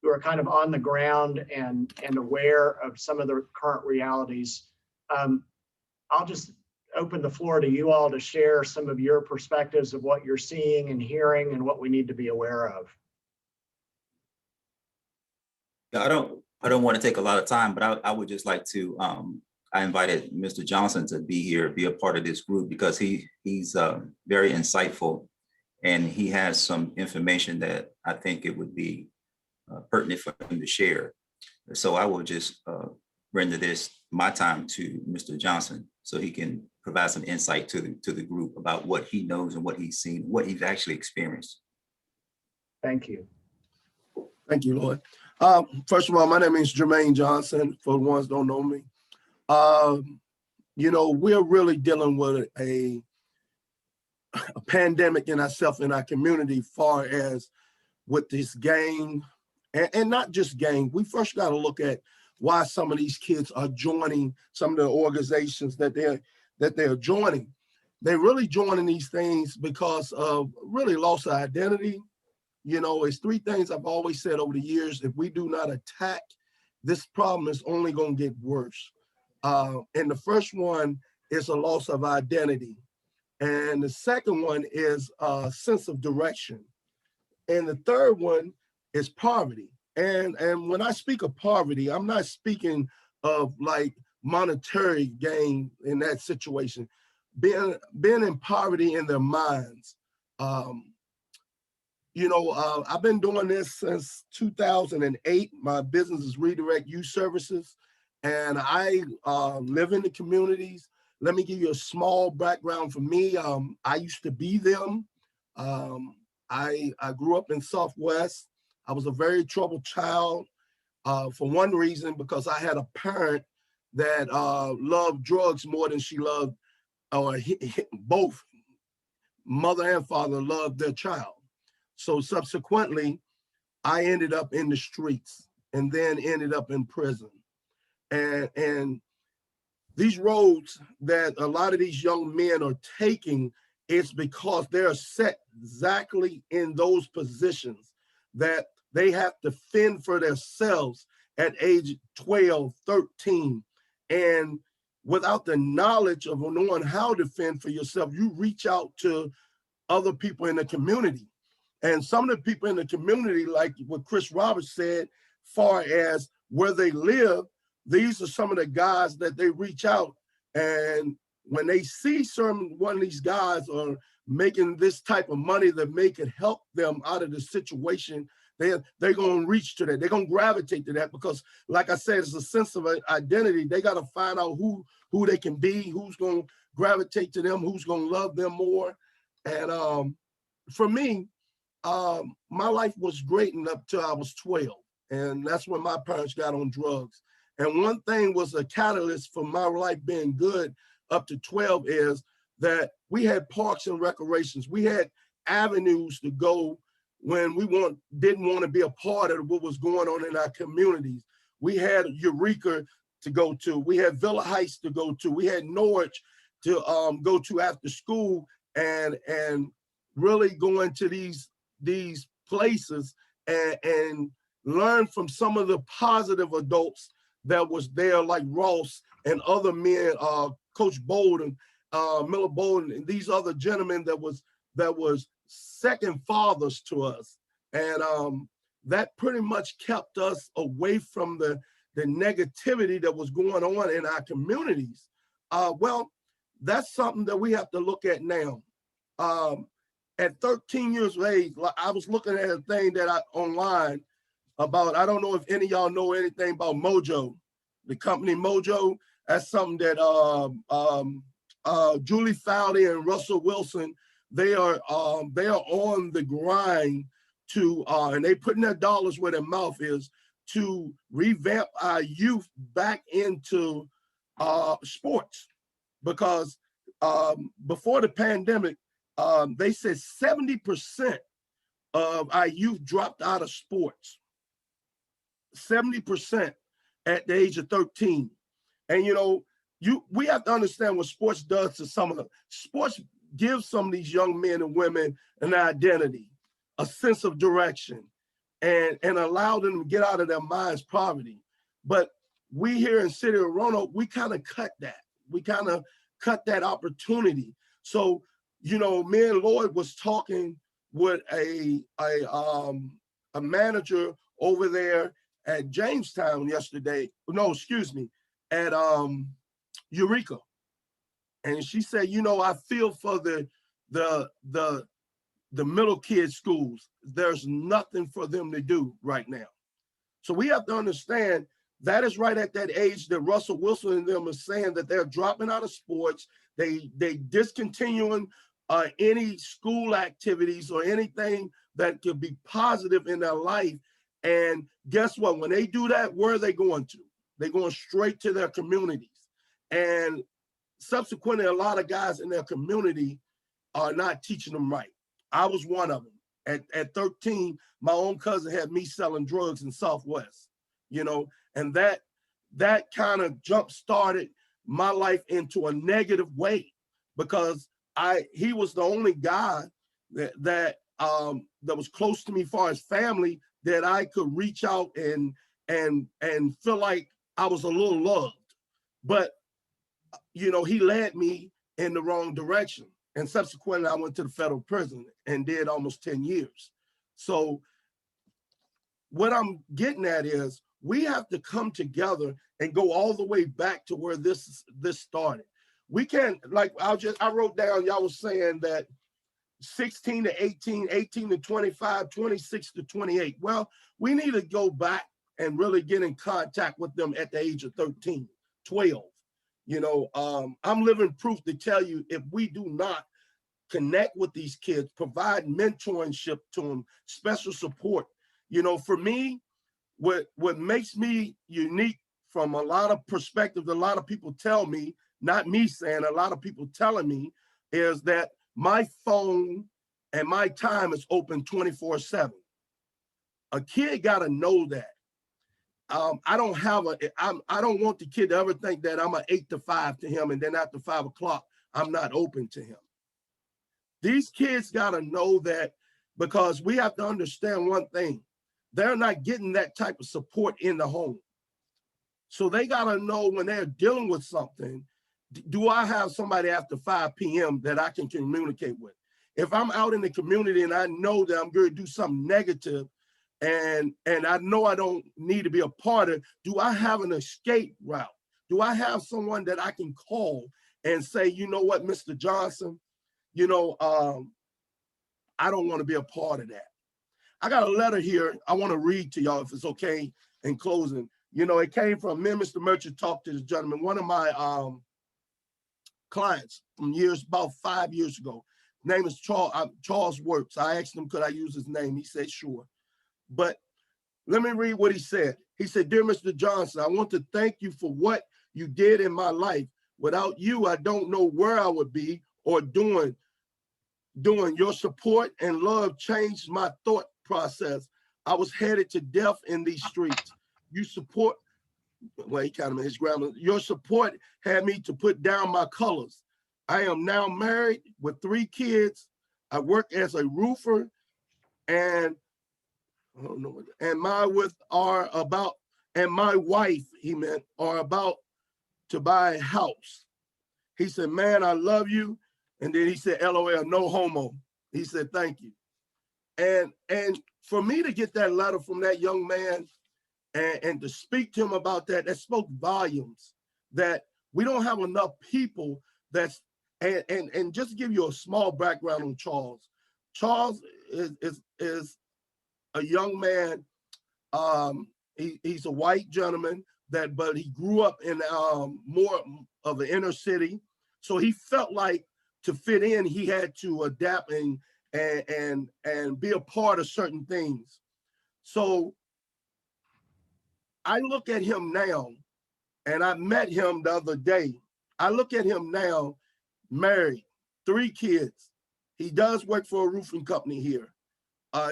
Speaker 2: are kind of on the ground and aware of some of the current realities. I'll just open the floor to you all to share some of your perspectives of what you're seeing and hearing and what we need to be aware of.
Speaker 14: I don't want to take a lot of time, but I would just like to, I invited Mr. Johnson to be here, be a part of this group, because he's very insightful, and he has some information that I think it would be pertinent for him to share. So I will just render my time to Mr. Johnson so he can provide some insight to the group about what he knows and what he's seen, what he's actually experienced.
Speaker 2: Thank you.
Speaker 15: Thank you, Lloyd. First of all, my name is Jermaine Johnson, for the ones who don't know me. We're really dealing with a pandemic in ourselves, in our community, far as with this gang, and not just gang. We first got to look at why some of these kids are joining some of the organizations that they're joining. They're really joining these things because of really loss of identity. You know, it's three things I've always said over the years. If we do not attack this problem, is only going to get worse. And the first one is a loss of identity. And the second one is a sense of direction. And the third one is poverty. And when I speak of poverty, I'm not speaking of like monetary gain in that situation. Being in poverty in their minds. You know, I've been doing this since 2008. My business is Redirect Youth Services, and I live in the communities. Let me give you a small background for me. I used to be them. I grew up in Southwest. I was a very troubled child for one reason, because I had a parent that loved drugs more than she loved, or both mother and father loved their child. So subsequently, I ended up in the streets and then ended up in prison. And these roads that a lot of these young men are taking is because they're set exactly in those positions that they have to fend for themselves at age 12, 13. And without the knowledge of knowing how to fend for yourself, you reach out to other people in the community. And some of the people in the community, like what Chris Roberts said, far as where they live, these are some of the guys that they reach out. And when they see one of these guys are making this type of money that make it help them out of the situation, they're going to reach to that. They're going to gravitate to that because, like I said, it's a sense of identity. They got to find out who they can be, who's going to gravitate to them, who's going to love them more. And for me, my life was great up till I was 12. And that's when my parents got on drugs. And one thing was a catalyst for my life being good up to 12 is that we had parks and recreations. We had avenues to go when we didn't want to be a part of what was going on in our communities. We had Eureka to go to. We had Villa Heights to go to. We had Norwich to go to after school and really go into these places and learn from some of the positive adults that was there, like Ross and other men, Coach Bolden, Miller Bolden, and these other gentlemen that was second fathers to us. And that pretty much kept us away from the negativity that was going on in our communities. Well, that's something that we have to look at now. At 13 years of age, I was looking at a thing that online about, I don't know if any of y'all know anything about Mojo, the company Mojo. That's something that Julie Fowley and Russell Wilson, they are on the grind to, and they putting their dollars where their mouth is, to revamp our youth back into sports. Because before the pandemic, they said 70% of our youth dropped out of sports. 70% at the age of 13. And you know, we have to understand what sports does to some of them. Sports gives some of these young men and women an identity, a sense of direction, and allow them to get out of their minds poverty. But we here in City of Roanoke, we kind of cut that. We kind of cut that opportunity. So, you know, me and Lloyd was talking with a manager over there at Jamestown yesterday. No, excuse me, at Eureka. And she said, you know, I feel for the middle kid schools. There's nothing for them to do right now. So we have to understand that is right at that age that Russell Wilson and them are saying that they're dropping out of sports. They discontinuing any school activities or anything that could be positive in their life. And guess what? When they do that, where are they going to? They're going straight to their communities. And subsequently, a lot of guys in their community are not teaching them right. I was one of them. At 13, my own cousin had me selling drugs in Southwest, you know, and that kind of jump started my life into a negative way, because he was the only guy that was close to me as far as family that I could reach out and feel like I was a little loved. But you know, he led me in the wrong direction. And subsequently, I went to the federal prison and did almost 10 years. So what I'm getting at is we have to come together and go all the way back to where this started. We can't, like, I wrote down, y'all was saying that 16 to 18, 18 to 25, 26 to 28. Well, we need to go back and really get in contact with them at the age of 13, 12. You know, I'm living proof to tell you, if we do not connect with these kids, provide mentorship to them, special support. You know, for me, what makes me unique from a lot of perspectives, a lot of people tell me, not me saying, a lot of people telling me, is that my phone and my time is open 24/7. A kid got to know that. I don't want the kid to ever think that I'm an 8 to 5 to him, and then after 5 o'clock, I'm not open to him. These kids got to know that, because we have to understand one thing. They're not getting that type of support in the home. So they got to know when they're dealing with something, do I have somebody after 5 p.m. that I can communicate with? If I'm out in the community and I know that I'm going to do something negative, and I know I don't need to be a part of, do I have an escape route? Do I have someone that I can call and say, you know what, Mr. Johnson, you know, I don't want to be a part of that. I got a letter here I want to read to y'all, if it's okay, in closing. You know, it came from me and Mr. Merchant talked to this gentleman, one of my clients from about 5 years ago. His name is Charles Works. I asked him, could I use his name? He said, sure. But let me read what he said. He said, dear Mr. Johnson, I want to thank you for what you did in my life. Without you, I don't know where I would be or doing. Your support and love changed my thought process. I was headed to death in these streets. You support, well, he kind of his grandma. Your support had me to put down my colors. I am now married with 3 kids. I work as a roofer, and I don't know what, and my wife, he meant, are about to buy a house. He said, man, I love you. And then he said, LOL, no homo. He said, thank you. And for me to get that letter from that young man and to speak to him about that, that spoke volumes, that we don't have enough people that's, and just to give you a small background on Charles. Charles is a young man. He's a white gentleman but he grew up in more of the inner city. So he felt like to fit in, he had to adapt and be a part of certain things. So I look at him now, and I met him the other day. I look at him now, married, 3 kids. He does work for a roofing company here.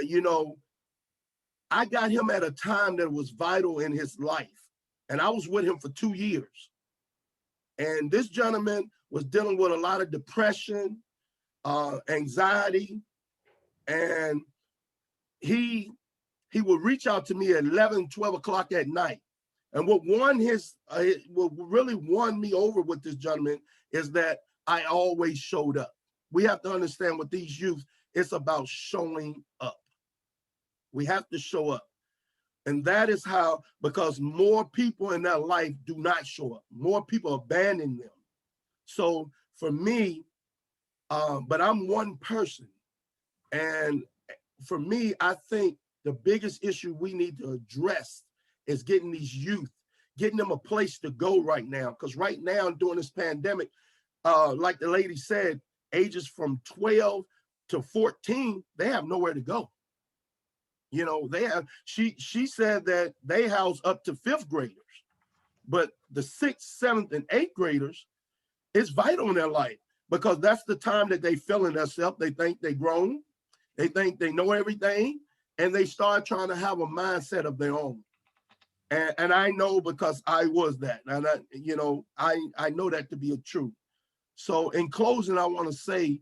Speaker 15: You know, I got him at a time that was vital in his life, and I was with him for 2 years. And this gentleman was dealing with a lot of depression, anxiety, and he would reach out to me at 11, 12 o'clock at night. And what really won me over with this gentleman is that I always showed up. We have to understand with these youth, it's about showing up. We have to show up. And that is how, because more people in their life do not show up. More people abandon them. So for me, but I'm one person. And for me, I think the biggest issue we need to address is getting these youth, getting them a place to go right now. Because right now, during this pandemic, like the lady said, ages from 12 to 14, they have nowhere to go. You know, they have, she said that they house up to 5th graders, but the 6th, 7th, and 8th graders, it's vital in their life because that's the time that they feeling themselves. They think they grown, they think they know everything, and they start trying to have a mindset of their own. And I know because I was that, and I know that to be a truth. So in closing, I want to say,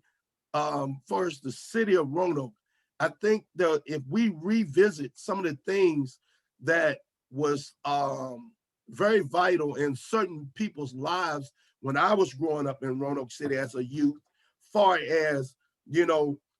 Speaker 15: first, the city of Roanoke, I think that if we revisit some of the things that was very vital in certain people's lives when I was growing up in Roanoke City as a youth, far as,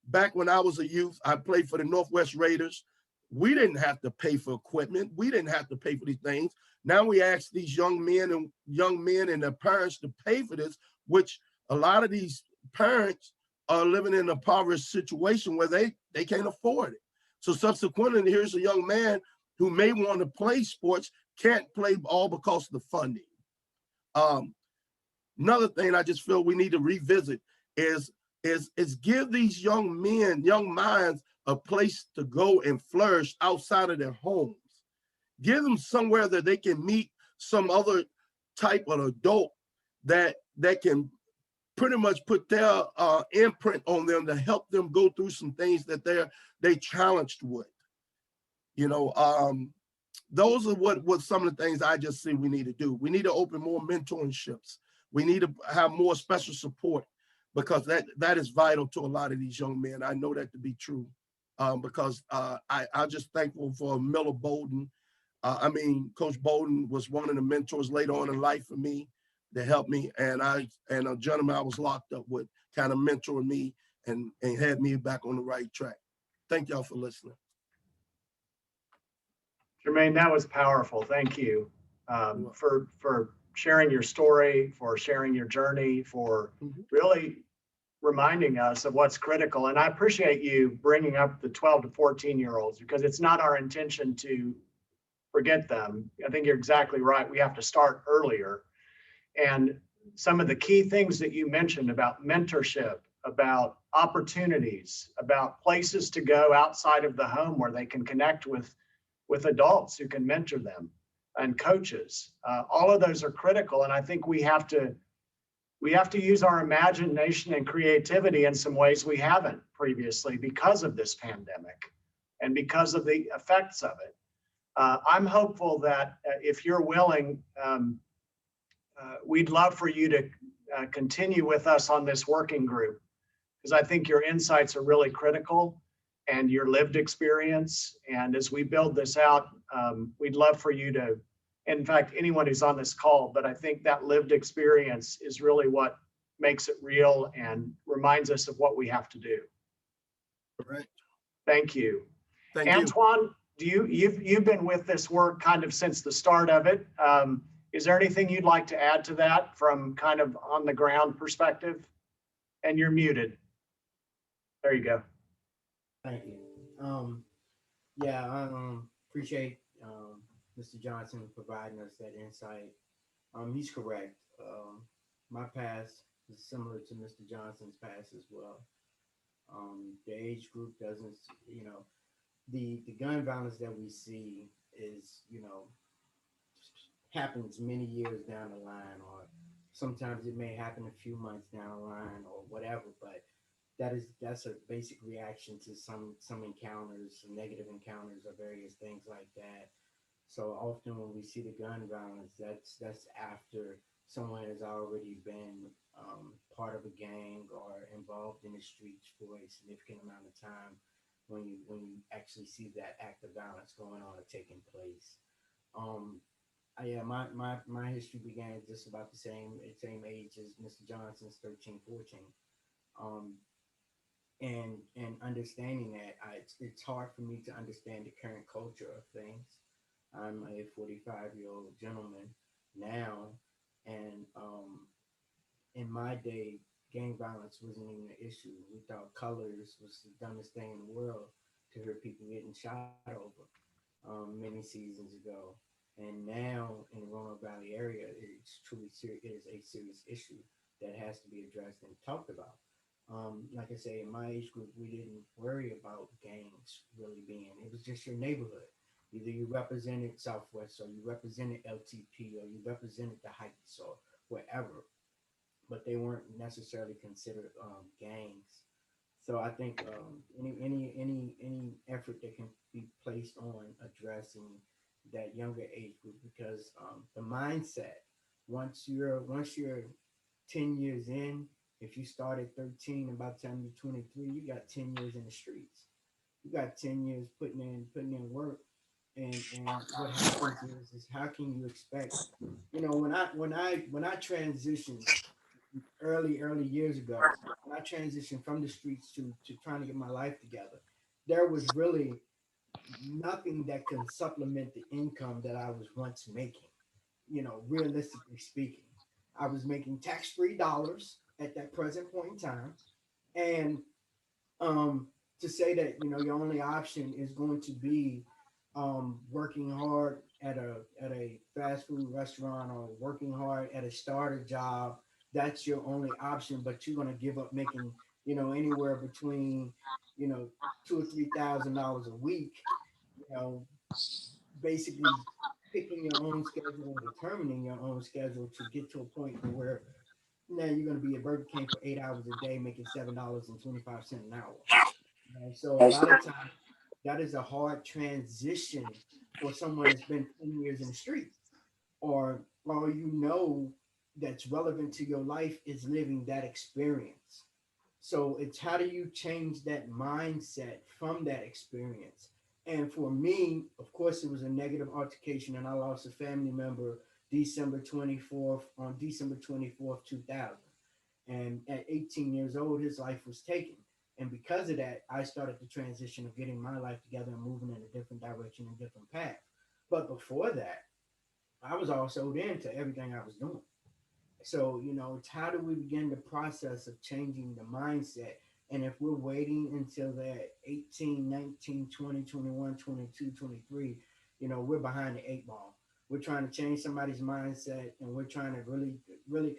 Speaker 15: back when I was a youth, I played for the Northwest Raiders. We didn't have to pay for equipment. We didn't have to pay for these things. Now we ask these young men and their parents to pay for this, which a lot of these parents are living in a impoverished situation where they can't afford it. So subsequently, here's a young man who may want to play sports, can't play all because of the funding. Another thing I just feel we need to revisit is give these young men, young minds, a place to go and flourish outside of their homes. Give them somewhere that they can meet some other type of adult that can pretty much put their imprint on them to help them go through some things that they challenged with. Those are what some of the things I just see we need to do. We need to open more mentorships. We need to have more special support, because that is vital to a lot of these young men. I know that to be true, because I'm just thankful for Miller Bolden. Coach Bolden was one of the mentors later on in life for me that helped me, and a gentleman I was locked up with kind of mentored me and had me back on the right track. Thank y'all for listening.
Speaker 2: Jermaine, that was powerful. Thank you for sharing your story, for sharing your journey, for really reminding us of what's critical. And I appreciate you bringing up the 12 to 14-year-olds, because it's not our intention to forget them. I think you're exactly right. We have to start earlier. And some of the key things that you mentioned about mentorship, about opportunities, about places to go outside of the home where they can connect with adults who can mentor them, and coaches, all of those are critical. And I think we have to use our imagination and creativity in some ways we haven't previously because of this pandemic and because of the effects of it. I'm hopeful that if you're willing, we'd love for you to continue with us on this working group, because I think your insights are really critical, and your lived experience. And as we build this out, we'd love for you to, in fact, anyone who's on this call, but I think that lived experience is really what makes it real and reminds us of what we have to do.
Speaker 15: Correct.
Speaker 2: Thank you.
Speaker 15: Thank
Speaker 2: Antoine, you've been with this work kind of since the start of it. Is there anything you'd like to add to that from kind of on the ground perspective? And you're muted. There you go.
Speaker 16: Thank you. I appreciate Mr. Johnson providing us that insight. He's correct. My past is similar to Mr. Johnson's past as well. The age group doesn't, the gun violence that we see is, happens many years down the line, or sometimes it may happen a few months down the line or whatever, but that's a basic reaction to some encounters, some negative encounters or various things like that. So often when we see the gun violence, that's after someone has already been part of a gang or involved in the streets for a significant amount of time, when you actually see that act of violence going on or taking place. My history began just about the same age as Mr. Johnson's, 13, 14. And understanding that, it's hard for me to understand the current culture of things. I'm a 45-year-old gentleman now, and in my day, gang violence wasn't even an issue. We thought colors was the dumbest thing in the world to hear people getting shot over many seasons ago. And now in the Roanoke Valley area, it's truly serious. It is a serious issue that has to be addressed and talked about. Like I say, in my age group, we didn't worry about gangs really being. It was just your neighborhood. Either you represented Southwest, or you represented LTP, or you represented the Heights, or wherever. but they weren't necessarily considered gangs. So I think any effort that can be placed on addressing that younger age group, because the mindset, once you're 10 years in, if you start at 13, and by the time you're 23, you got 10 years in the streets. You got 10 years putting in work. And what happens is how can you expect, when I transitioned early years ago, when I transitioned from the streets to trying to get my life together, there was really nothing that can supplement the income that I was once making. Realistically speaking, I was making tax-free dollars at that present point in time. And to say that, your only option is going to be working hard at a fast food restaurant or working hard at a starter job, that's your only option, but you're going to give up making, anywhere between, $2,000 or $3,000 a week, basically picking your own schedule and determining your own schedule to get to a point where now you're going to be at Burger King for 8 hours a day, making $7.25 an hour. And so a lot of times that is a hard transition for someone that's been 10 years in the street, or all that's relevant to your life is living that experience. So it's how do you change that mindset from that experience? And for me, of course, it was a negative altercation, and I lost a family member December 24th, 2000. And at 18 years old, his life was taken. And because of that, I started the transition of getting my life together and moving in a different direction and different path. But before that, I was all sold into everything I was doing. So, it's how do we begin the process of changing the mindset? And if we're waiting until that 18, 19, 20, 21, 22, 23, we're behind the 8 ball. We're trying to change somebody's mindset, and we're trying to really, really,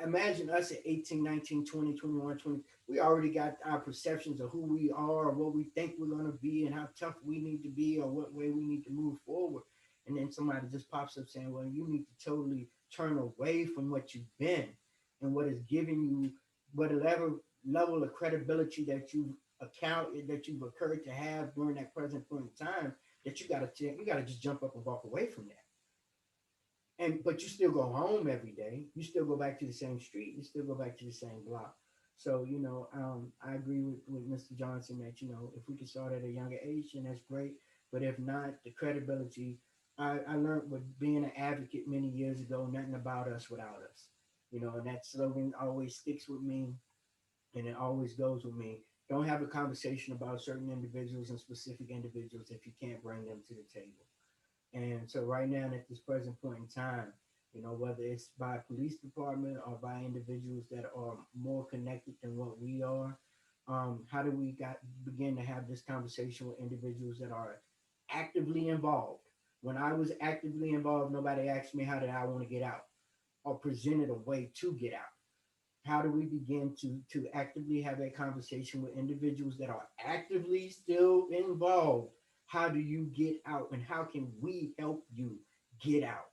Speaker 16: imagine us at 18, 19, 20, 21, 20. We already got our perceptions of who we are, or what we think we're going to be, and how tough we need to be, or what way we need to move forward. And then somebody just pops up saying, well, you need to totally turn away from what you've been and what is giving you whatever level of credibility that you've occurred to have during that present point in time, that you gotta just jump up and walk away from that. But you still go home every day. You still go back to the same street. You still go back to the same block. So, I agree with Mr. Johnson that, if we can start at a younger age, then that's great. But if not, the credibility, I learned with being an advocate many years ago, nothing about us without us. And that slogan always sticks with me, and it always goes with me. Don't have a conversation about certain individuals and specific individuals if you can't bring them to the table. And so right now, at this present point in time, whether it's by police department or by individuals that are more connected than what we are, how do we begin to have this conversation with individuals that are actively involved? When I was actively involved, nobody asked me how did I want to get out or presented a way to get out. How do we begin to actively have a conversation with individuals that are actively still involved? How do you get out, and how can we help you get out?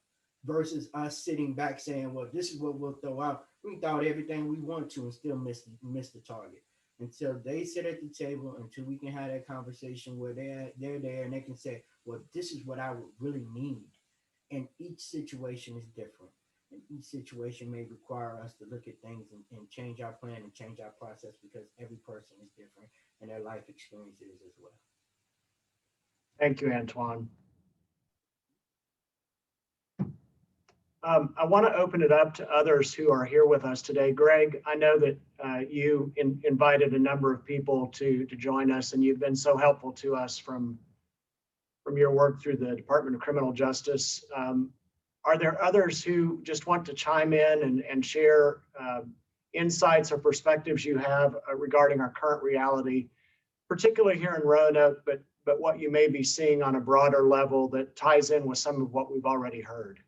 Speaker 16: Versus us sitting back saying, well, this is what we'll throw out. We throw out everything we want to and still miss the target. Until they sit at the table, until we can have that conversation where they're there and they can say, well, this is what I would really need. And each situation is different. And each situation may require us to look at things and change our plan and change our process, because every person is different and their life experience is as well.
Speaker 2: Thank you, Antoine. I want to open it up to others who are here with us today. Greg, I know that you invited a number of people to join us, and you've been so helpful to us from your work through the Department of Criminal Justice. Are there others who just want to chime in and share insights or perspectives you have regarding our current reality, particularly here in Roanoke, but what you may be seeing on a broader level that ties in with some of what we've already heard?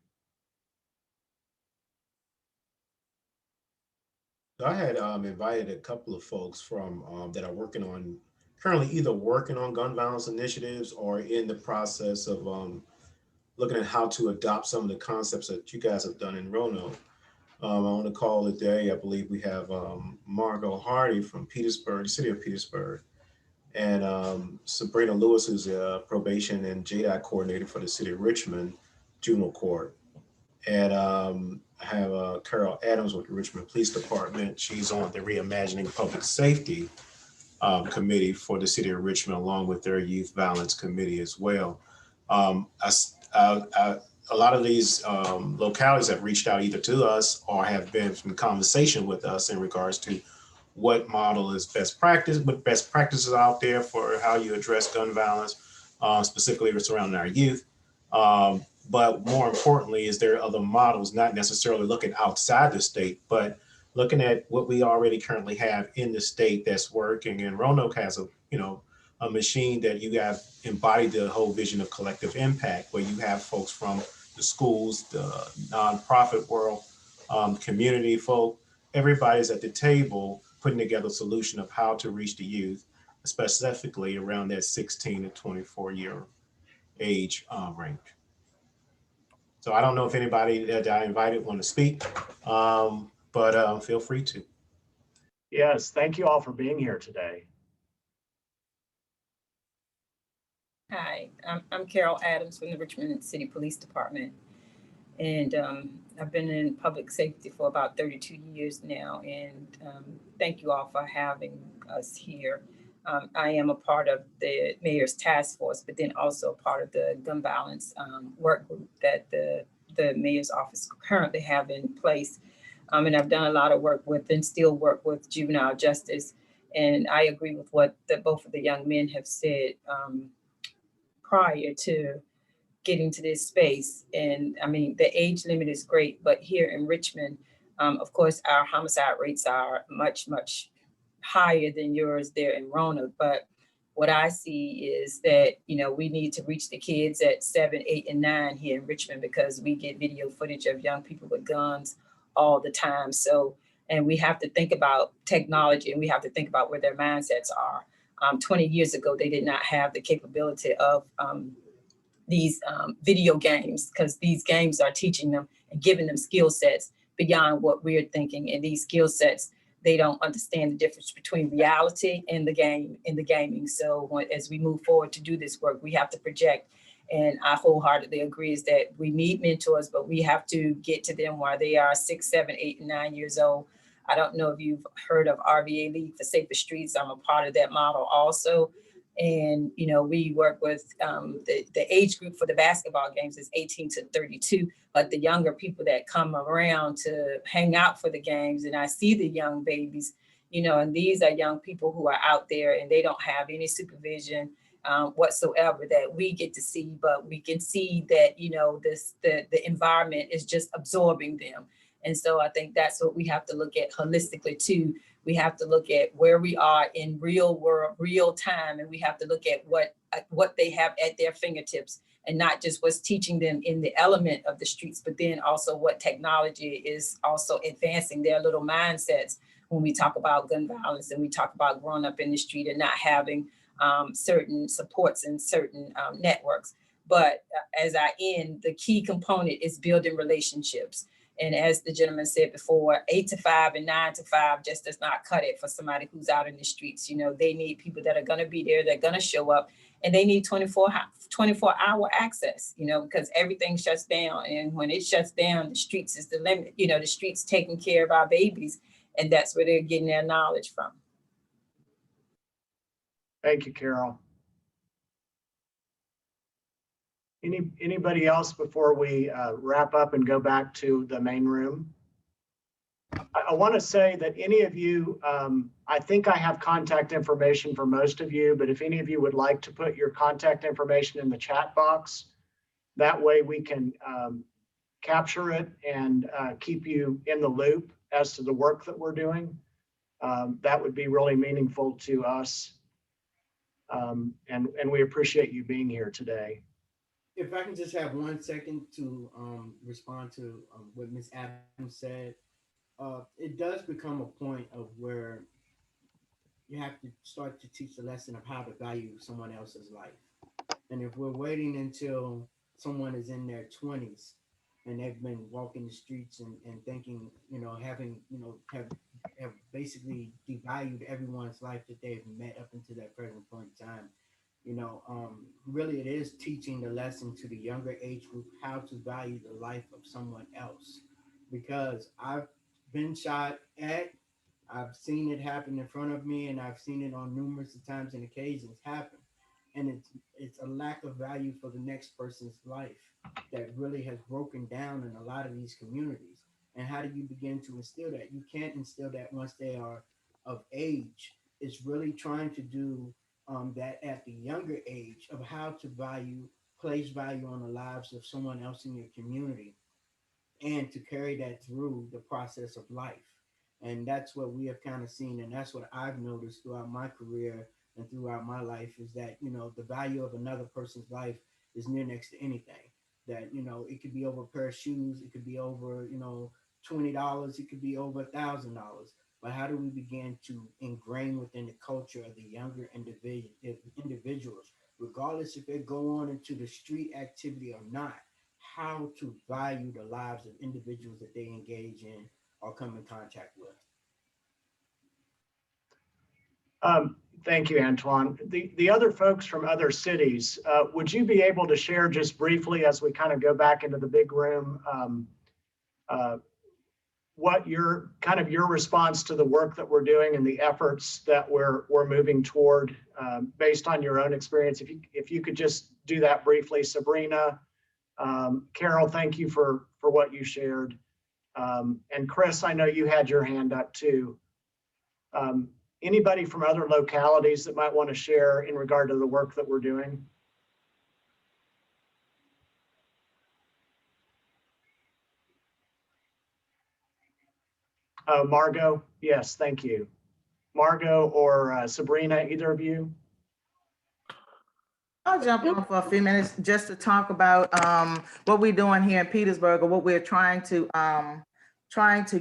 Speaker 17: I had invited a couple of folks from that are currently either working on gun violence initiatives or in the process of looking at how to adopt some of the concepts that you guys have done in Roanoke. On the call today, I believe we have Margot Hardy from Petersburg, the city of Petersburg, and Sabrina Lewis, who's a probation and JDOT coordinator for the city of Richmond Juvenile Court. And I have Carol Adams with the Richmond Police Department. She's on the Reimagining Public Safety Committee for the city of Richmond, along with their Youth Violence Committee as well. A lot of these localities have reached out either to us or have been in conversation with us in regards to what model is best practice, what best practices out there for how you address gun violence, specifically surrounding our youth. But more importantly, is there other models, not necessarily looking outside the state, but looking at what we already currently have in the state that's working. And Roanoke has a machine that you have embodied the whole vision of collective impact, where you have folks from the schools, the nonprofit world, community folk, everybody's at the table putting together a solution of how to reach the youth, specifically around that 16 to 24-year age range. So I don't know if anybody that I invited want to speak, but feel free to.
Speaker 2: Yes, thank you all for being here today.
Speaker 18: Hi, I'm Carol Adams from the Richmond City Police Department. And I've been in public safety for about 32 years now. And thank you all for having us here. I am a part of the mayor's task force, but then also part of the gun violence work group that the mayor's office currently have in place. And I've done a lot of work with and still work with juvenile justice. And I agree with what both of the young men have said prior to getting to this space. And I mean, the age limit is great, but here in Richmond, of course, our homicide rates are much, much higher than yours there in Roanoke. But what I see is that, we need to reach the kids at 7, 8, and 9 here in Richmond, because we get video footage of young people with guns all the time. So, and we have to think about technology, and we have to think about where their mindsets are. 20 years ago, they did not have the capability of these video games, because these games are teaching them and giving them skill sets beyond what we're thinking. And these skill sets, they don't understand the difference between reality and the game and the gaming. So as we move forward to do this work, we have to project. And I wholeheartedly agree is that we need mentors, but we have to get to them while they are 6, 7, 8, and 9 years old. I don't know if you've heard of RVA League for Safer Streets. I'm a part of that model also. And, we work with the age group for the basketball games is 18 to 32, but the younger people that come around to hang out for the games, and I see the young babies, and these are young people who are out there and they don't have any supervision whatsoever that we get to see, but we can see that, the environment is just absorbing them. And so I think that's what we have to look at holistically too. We have to look at where we are in real world, real time, and we have to look at what they have at their fingertips, and not just what's teaching them in the element of the streets, but then also what technology is also advancing their little mindsets when we talk about gun violence and we talk about growing up in the street and not having certain supports and certain networks. But as I end, the key component is building relationships. And as the gentleman said before, 8 to 5 and 9 to 5 just does not cut it for somebody who's out in the streets. They need people that are going to be there, they're going to show up, and they need 24-hour access, because everything shuts down. And when it shuts down, the streets is the limit, the streets taking care of our babies. And that's where they're getting their knowledge from.
Speaker 2: Thank you, Carol. Anybody else before we wrap up and go back to the main room? I want to say that any of you, I think I have contact information for most of you, but if any of you would like to put your contact information in the chat box, that way we can capture it and keep you in the loop as to the work that we're doing. That would be really meaningful to us. And we appreciate you being here today.
Speaker 16: If I can just have 1 second to respond to what Ms. Adams said, it does become a point of where you have to start to teach the lesson of how to value someone else's life. And if we're waiting until someone is in their 20s and they've been walking the streets and thinking, having, have basically devalued everyone's life that they've met up until that present point in time. Really it is teaching the lesson to the younger age group how to value the life of someone else, because I've been shot at, I've seen it happen in front of me, and I've seen it on numerous times and occasions happen. And it's a lack of value for the next person's life that really has broken down in a lot of these communities. And how do you begin to instill that? You can't instill that once they are of age. It's really trying to do that at the younger age of how to place value on the lives of someone else in your community, and to carry that through the process of life. And that's what we have kind of seen, and that's what I've noticed throughout my career and throughout my life, is that the value of another person's life is near next to anything. That it could be over a pair of shoes, it could be over $20, it could be over $1,000. But how do we begin to ingrain within the culture of the younger individuals, regardless if they go on into the street activity or not, how to value the lives of individuals that they engage in or come in contact with?
Speaker 2: Thank you, Antoine. The other folks from other cities, would you be able to share just briefly as we kind of go back into the big room, what your response to the work that we're doing and the efforts that we're moving toward, based on your own experience? If you could just do that briefly. Sabrina, Carol, thank you for what you shared. And Chris, I know you had your hand up too. Anybody from other localities that might want to share in regard to the work that we're doing? Margot, yes, thank you. Margot or Sabrina, either of you?
Speaker 19: I'll jump on for a few minutes just to talk about what we're doing here in Petersburg, or what we're trying to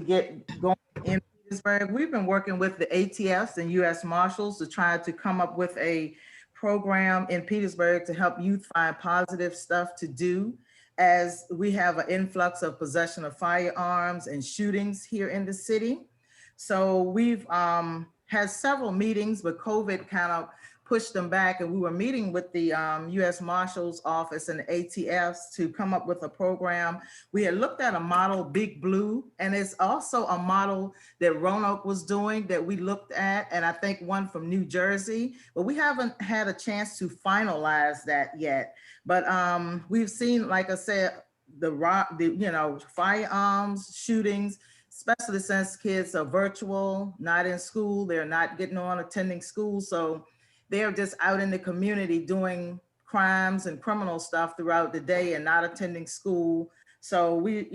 Speaker 19: get going in Petersburg. We've been working with the ATFs and U.S. Marshals to try to come up with a program in Petersburg to help youth find positive stuff to do, as we have an influx of possession of firearms and shootings here in the city. So we've had several meetings, but COVID kind of pushed them back, and we were meeting with the U.S. Marshals Office and the ATFs to come up with a program. We had looked at a model, Big Blue, and it's also a model that Roanoke was doing that we looked at, and I think one from New Jersey, but we haven't had a chance to finalize that yet. But we've seen, like I said, the firearms, shootings, especially since kids are virtual, not in school, they're not getting on attending school. So they're just out in the community doing crimes and criminal stuff throughout the day and not attending school. So we,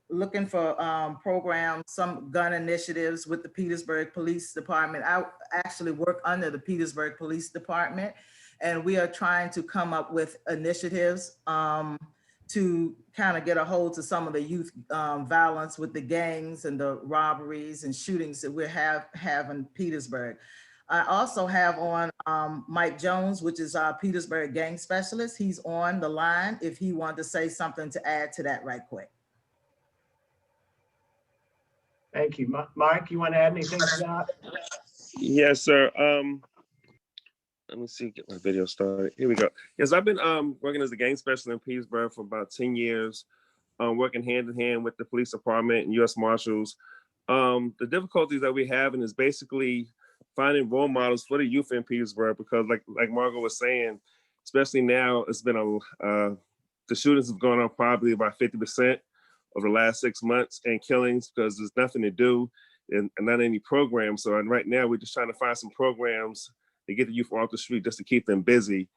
Speaker 19: looking for programs, some gun initiatives with the Petersburg Police Department. I actually work under the Petersburg Police Department, and we are trying to come up with initiatives to kind of get a hold to some of the youth violence with the gangs and the robberies and shootings that we have in Petersburg. I also have on Mike Jones, which is our Petersburg gang specialist. He's on the line if he wanted to say something to add to that right quick.
Speaker 2: Thank you. Mike, you want to add anything to that?
Speaker 20: Yes, sir. Let me see, get my video started. Here we go. Yes, I've been working as a gang specialist in Petersburg for about 10 years, working hand in hand with the police department and U.S. Marshals. The difficulties that we're having is basically finding role models for the youth in Petersburg, because like Margot was saying, especially now, it's been the shootings have gone up probably about 50% over the last 6 months, and killings, because there's nothing to do and not any programs. So right now we're just trying to find some programs to get the youth off the street just to keep them busy.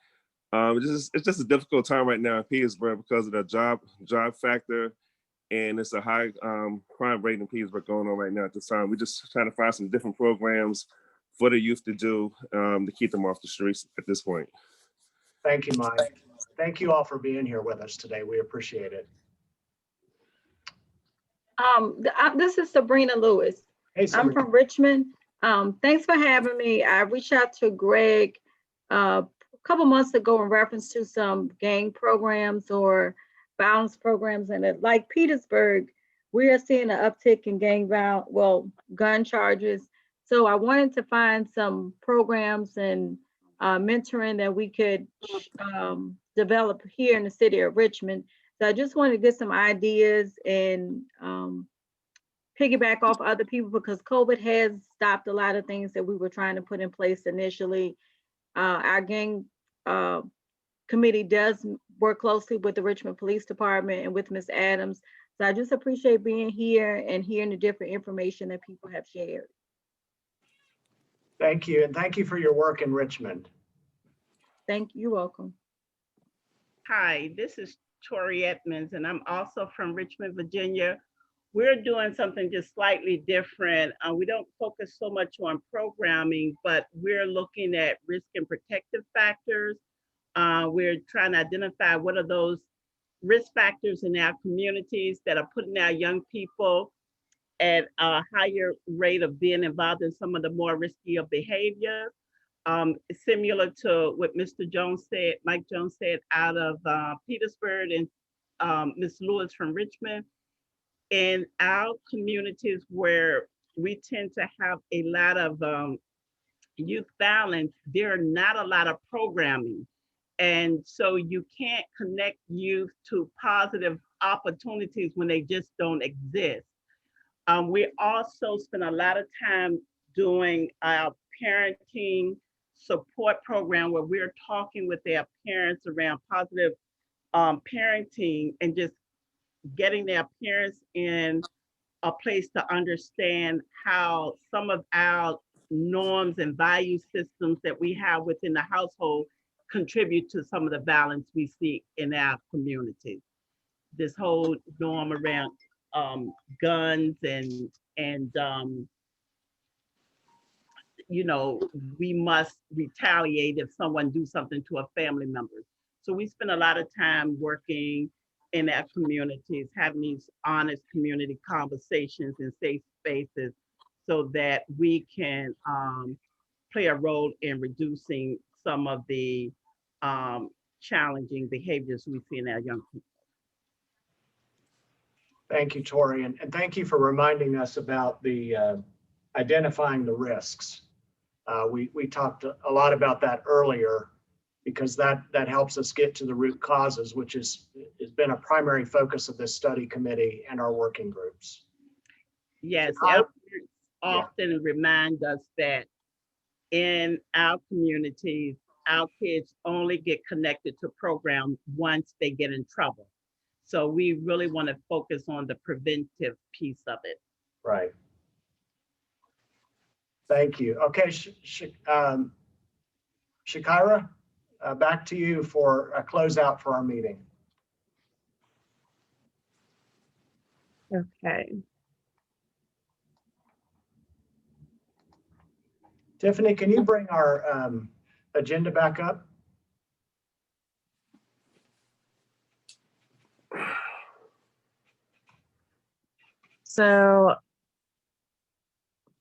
Speaker 20: It's just a difficult time right now in Petersburg because of the job factor, and it's a high crime rate in Petersburg going on right now at this time. We're just trying to find some different programs for the youth to do to keep them off the streets at this point.
Speaker 2: Thank you, Mike. Thank you all for being here with us today. We appreciate it.
Speaker 21: This is Sabrina Lewis.
Speaker 2: Hey, Sabrina.
Speaker 21: I'm from Richmond. Thanks for having me. I reached out to Greg a couple months ago in reference to some gang programs or violence programs in it. Like Petersburg, we are seeing an uptick in gun charges. So I wanted to find some programs and mentoring that we could develop here in the city of Richmond. So I just wanted to get some ideas and piggyback off other people, because COVID has stopped a lot of things that we were trying to put in place initially. Our gang committee does work closely with the Richmond Police Department and with Ms. Adams. So I just appreciate being here and hearing the different information that people have shared.
Speaker 2: Thank you, and thank you for your work in Richmond.
Speaker 21: Thank you. You're welcome.
Speaker 5: Hi, this is Tori Edmonds, and I'm also from Richmond, Virginia. We're doing something just slightly different. We don't focus so much on programming, but we're looking at risk and protective factors. We're trying to identify what are those risk factors in our communities that are putting our young people at a higher rate of being involved in some of the more riskier behavior. Similar to what Mr. Jones said, Mike Jones said out of Petersburg, and Ms. Lewis from Richmond. In our communities where we tend to have a lot of youth violence, there are not a lot of programming. And so you can't connect youth to positive opportunities when they just don't exist. We also spend a lot of time doing our parenting support program where we're talking with their parents around positive parenting and just getting their parents in a place to understand how some of our norms and value systems that we have within the household contribute to some of the violence we see in our community. This whole norm around guns and you know, we must retaliate if someone do something to a family member. So we spend a lot of time working in our communities, having these honest community conversations in safe spaces so that we can play a role in reducing some of the challenging behaviors we see in our young people.
Speaker 2: Thank you, Tori, and thank you for reminding us about the identifying the risks. We talked a lot about that earlier, because that helps us get to the root causes, which has been a primary focus of this study committee and our working groups.
Speaker 5: Yes, our parents often remind us that in our communities, our kids only get connected to programs once they get in trouble. So we really want to focus on the preventive piece of it.
Speaker 2: Right. Thank you. Okay, Shakira, back to you for a closeout for our meeting.
Speaker 3: Okay.
Speaker 2: Tiffany, can you bring our agenda back up?
Speaker 3: So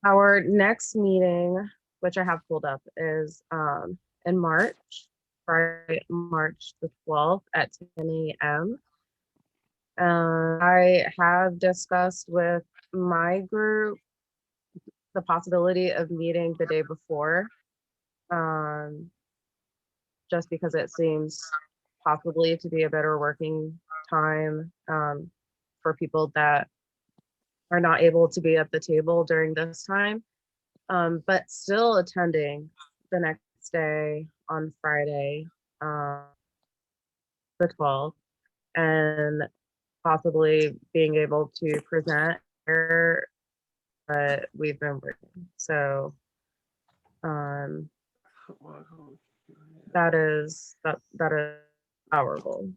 Speaker 3: our next meeting, which I have pulled up, is in March, Friday, March the 12th at 10 a.m. I have discussed with my group the possibility of meeting the day before, just because it seems possibly to be a better working time for people that are not able to be at the table during this time, but still attending the next day on Friday, the 12th, and possibly being able to present where we've been working. So that is our goal.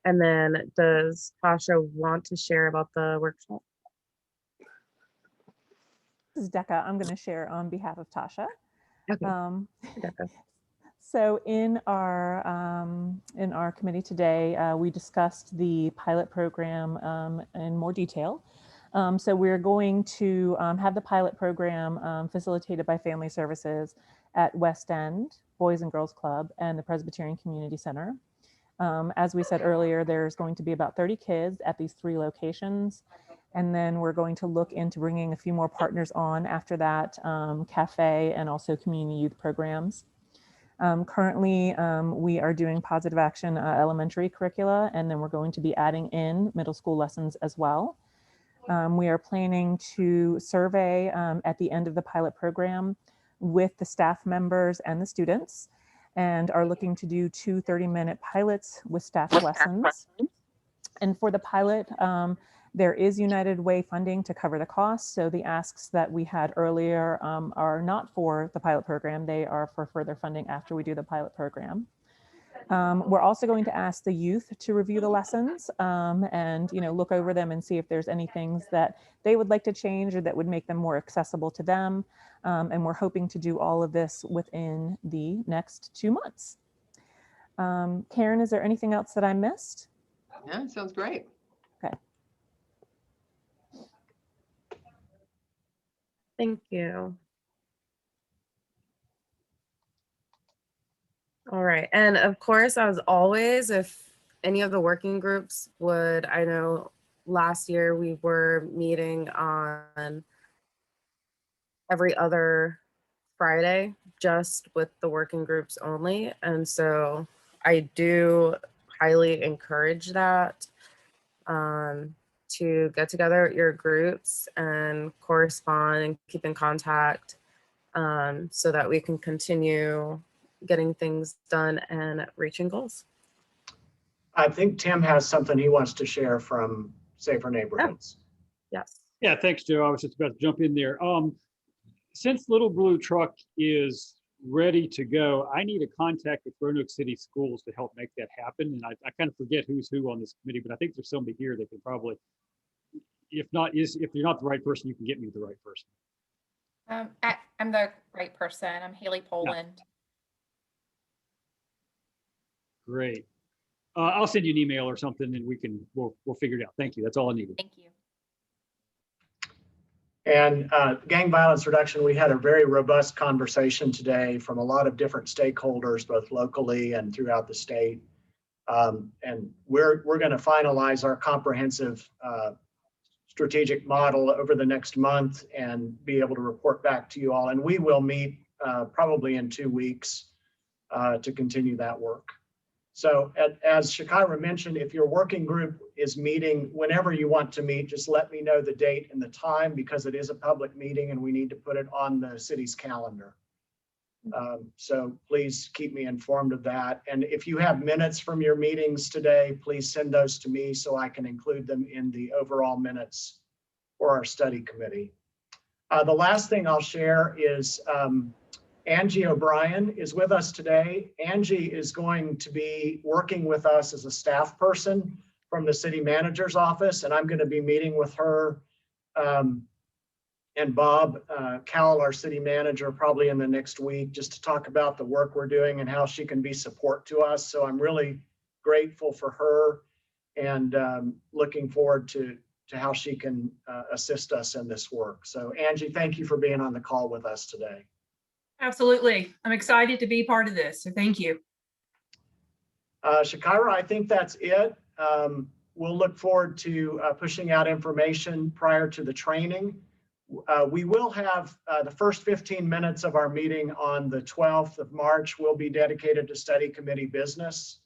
Speaker 3: And then does Tasha want to share about the workshop?
Speaker 22: This is Decca. I'm going to share on behalf of Tasha.
Speaker 3: Okay.
Speaker 22: So in our committee today, we discussed the pilot program in more detail. So we're going to have the pilot program facilitated by Family Services at West End Boys and Girls Club and the Presbyterian Community Center. As we said earlier, there's going to be about 30 kids at these 3 locations. And then we're going to look into bringing a few more partners on after that, cafe and also community youth programs. Currently, we are doing positive action elementary curricula, and then we're going to be adding in middle school lessons as well. We are planning to survey at the end of the pilot program with the staff members and the students, and are looking to do 2 30-minute pilots with staff lessons. And for the pilot, there is United Way funding to cover the costs. So the asks that we had earlier are not for the pilot program. They are for further funding after we do the pilot program. We're also going to ask the youth to review the lessons and look over them and see if there's any things that they would like to change or that would make them more accessible to them. And we're hoping to do all of this within the next 2 months. Karen, is there anything else that I missed?
Speaker 8: Yeah, sounds great.
Speaker 22: Okay.
Speaker 3: Thank you. All right. And of course, as always, if any of the working groups would, I know last year we were meeting on every other Friday, just with the working groups only. And so I do highly encourage that, to get together at your groups and correspond and keep in contact, so that we can continue getting things done and reaching goals.
Speaker 2: I think Tim has something he wants to share from Safer Neighborhoods.
Speaker 3: Yes.
Speaker 7: Yeah, thanks, Joe. I was just about to jump in there. Since Little Blue Truck is ready to go, I need a contact with Roanoke City Schools to help make that happen. And I kind of forget who's who on this committee, but I think there's somebody here that can probably, if you're not the right person, you can get me the right person.
Speaker 9: I'm the right person. I'm Haley Poland.
Speaker 7: Yeah. Great. I'll send you an email or something and we'll figure it out. Thank you. That's all I needed.
Speaker 9: Thank you.
Speaker 2: And gang violence reduction, we had a very robust conversation today from a lot of different stakeholders, both locally and throughout the state. And we're going to finalize our comprehensive strategic model over the next month and be able to report back to you all. And we will meet probably in 2 weeks to continue that work. So as Shakira mentioned, if your working group is meeting whenever you want to meet, just let me know the date and the time, because it is a public meeting and we need to put it on the city's calendar. So please keep me informed of that. And if you have minutes from your meetings today, please send those to me so I can include them in the overall minutes for our study committee. The last thing I'll share is Angie O'Brien is with us today. Angie is going to be working with us as a staff person from the city manager's office, and I'm going to be meeting with her and Bob Cowell, our city manager, probably in the next week, just to talk about the work we're doing and how she can be support to us. So I'm really grateful for her and looking forward to how she can assist us in this work. So Angie, thank you for being on the call with us today.
Speaker 23: Absolutely. I'm excited to be part of this. So thank you.
Speaker 2: Shakira, I think that's it. We'll look forward to pushing out information prior to the training. We will have the first 15 minutes of our meeting on the 12th of March will be dedicated to study committee business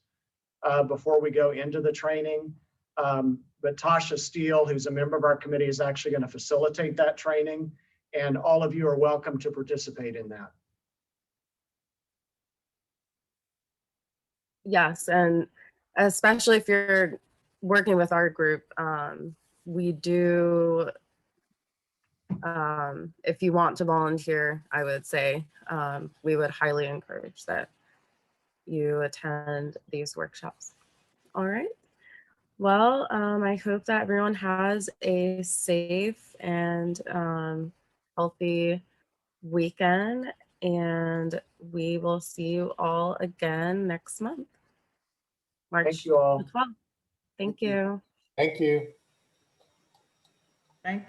Speaker 2: before we go into the training. But Tasha Steele, who's a member of our committee, is actually going to facilitate that training, and all of you are welcome to participate in that.
Speaker 3: Yes, and especially if you're working with our group, we do, if you want to volunteer, I would say we would highly encourage that you attend these workshops. All right. Well, I hope that everyone has a safe and healthy weekend, and we will see you all again next month. March
Speaker 2: Thank you all.
Speaker 3: 12th. Thank you.
Speaker 8: Thank you.
Speaker 19: Thank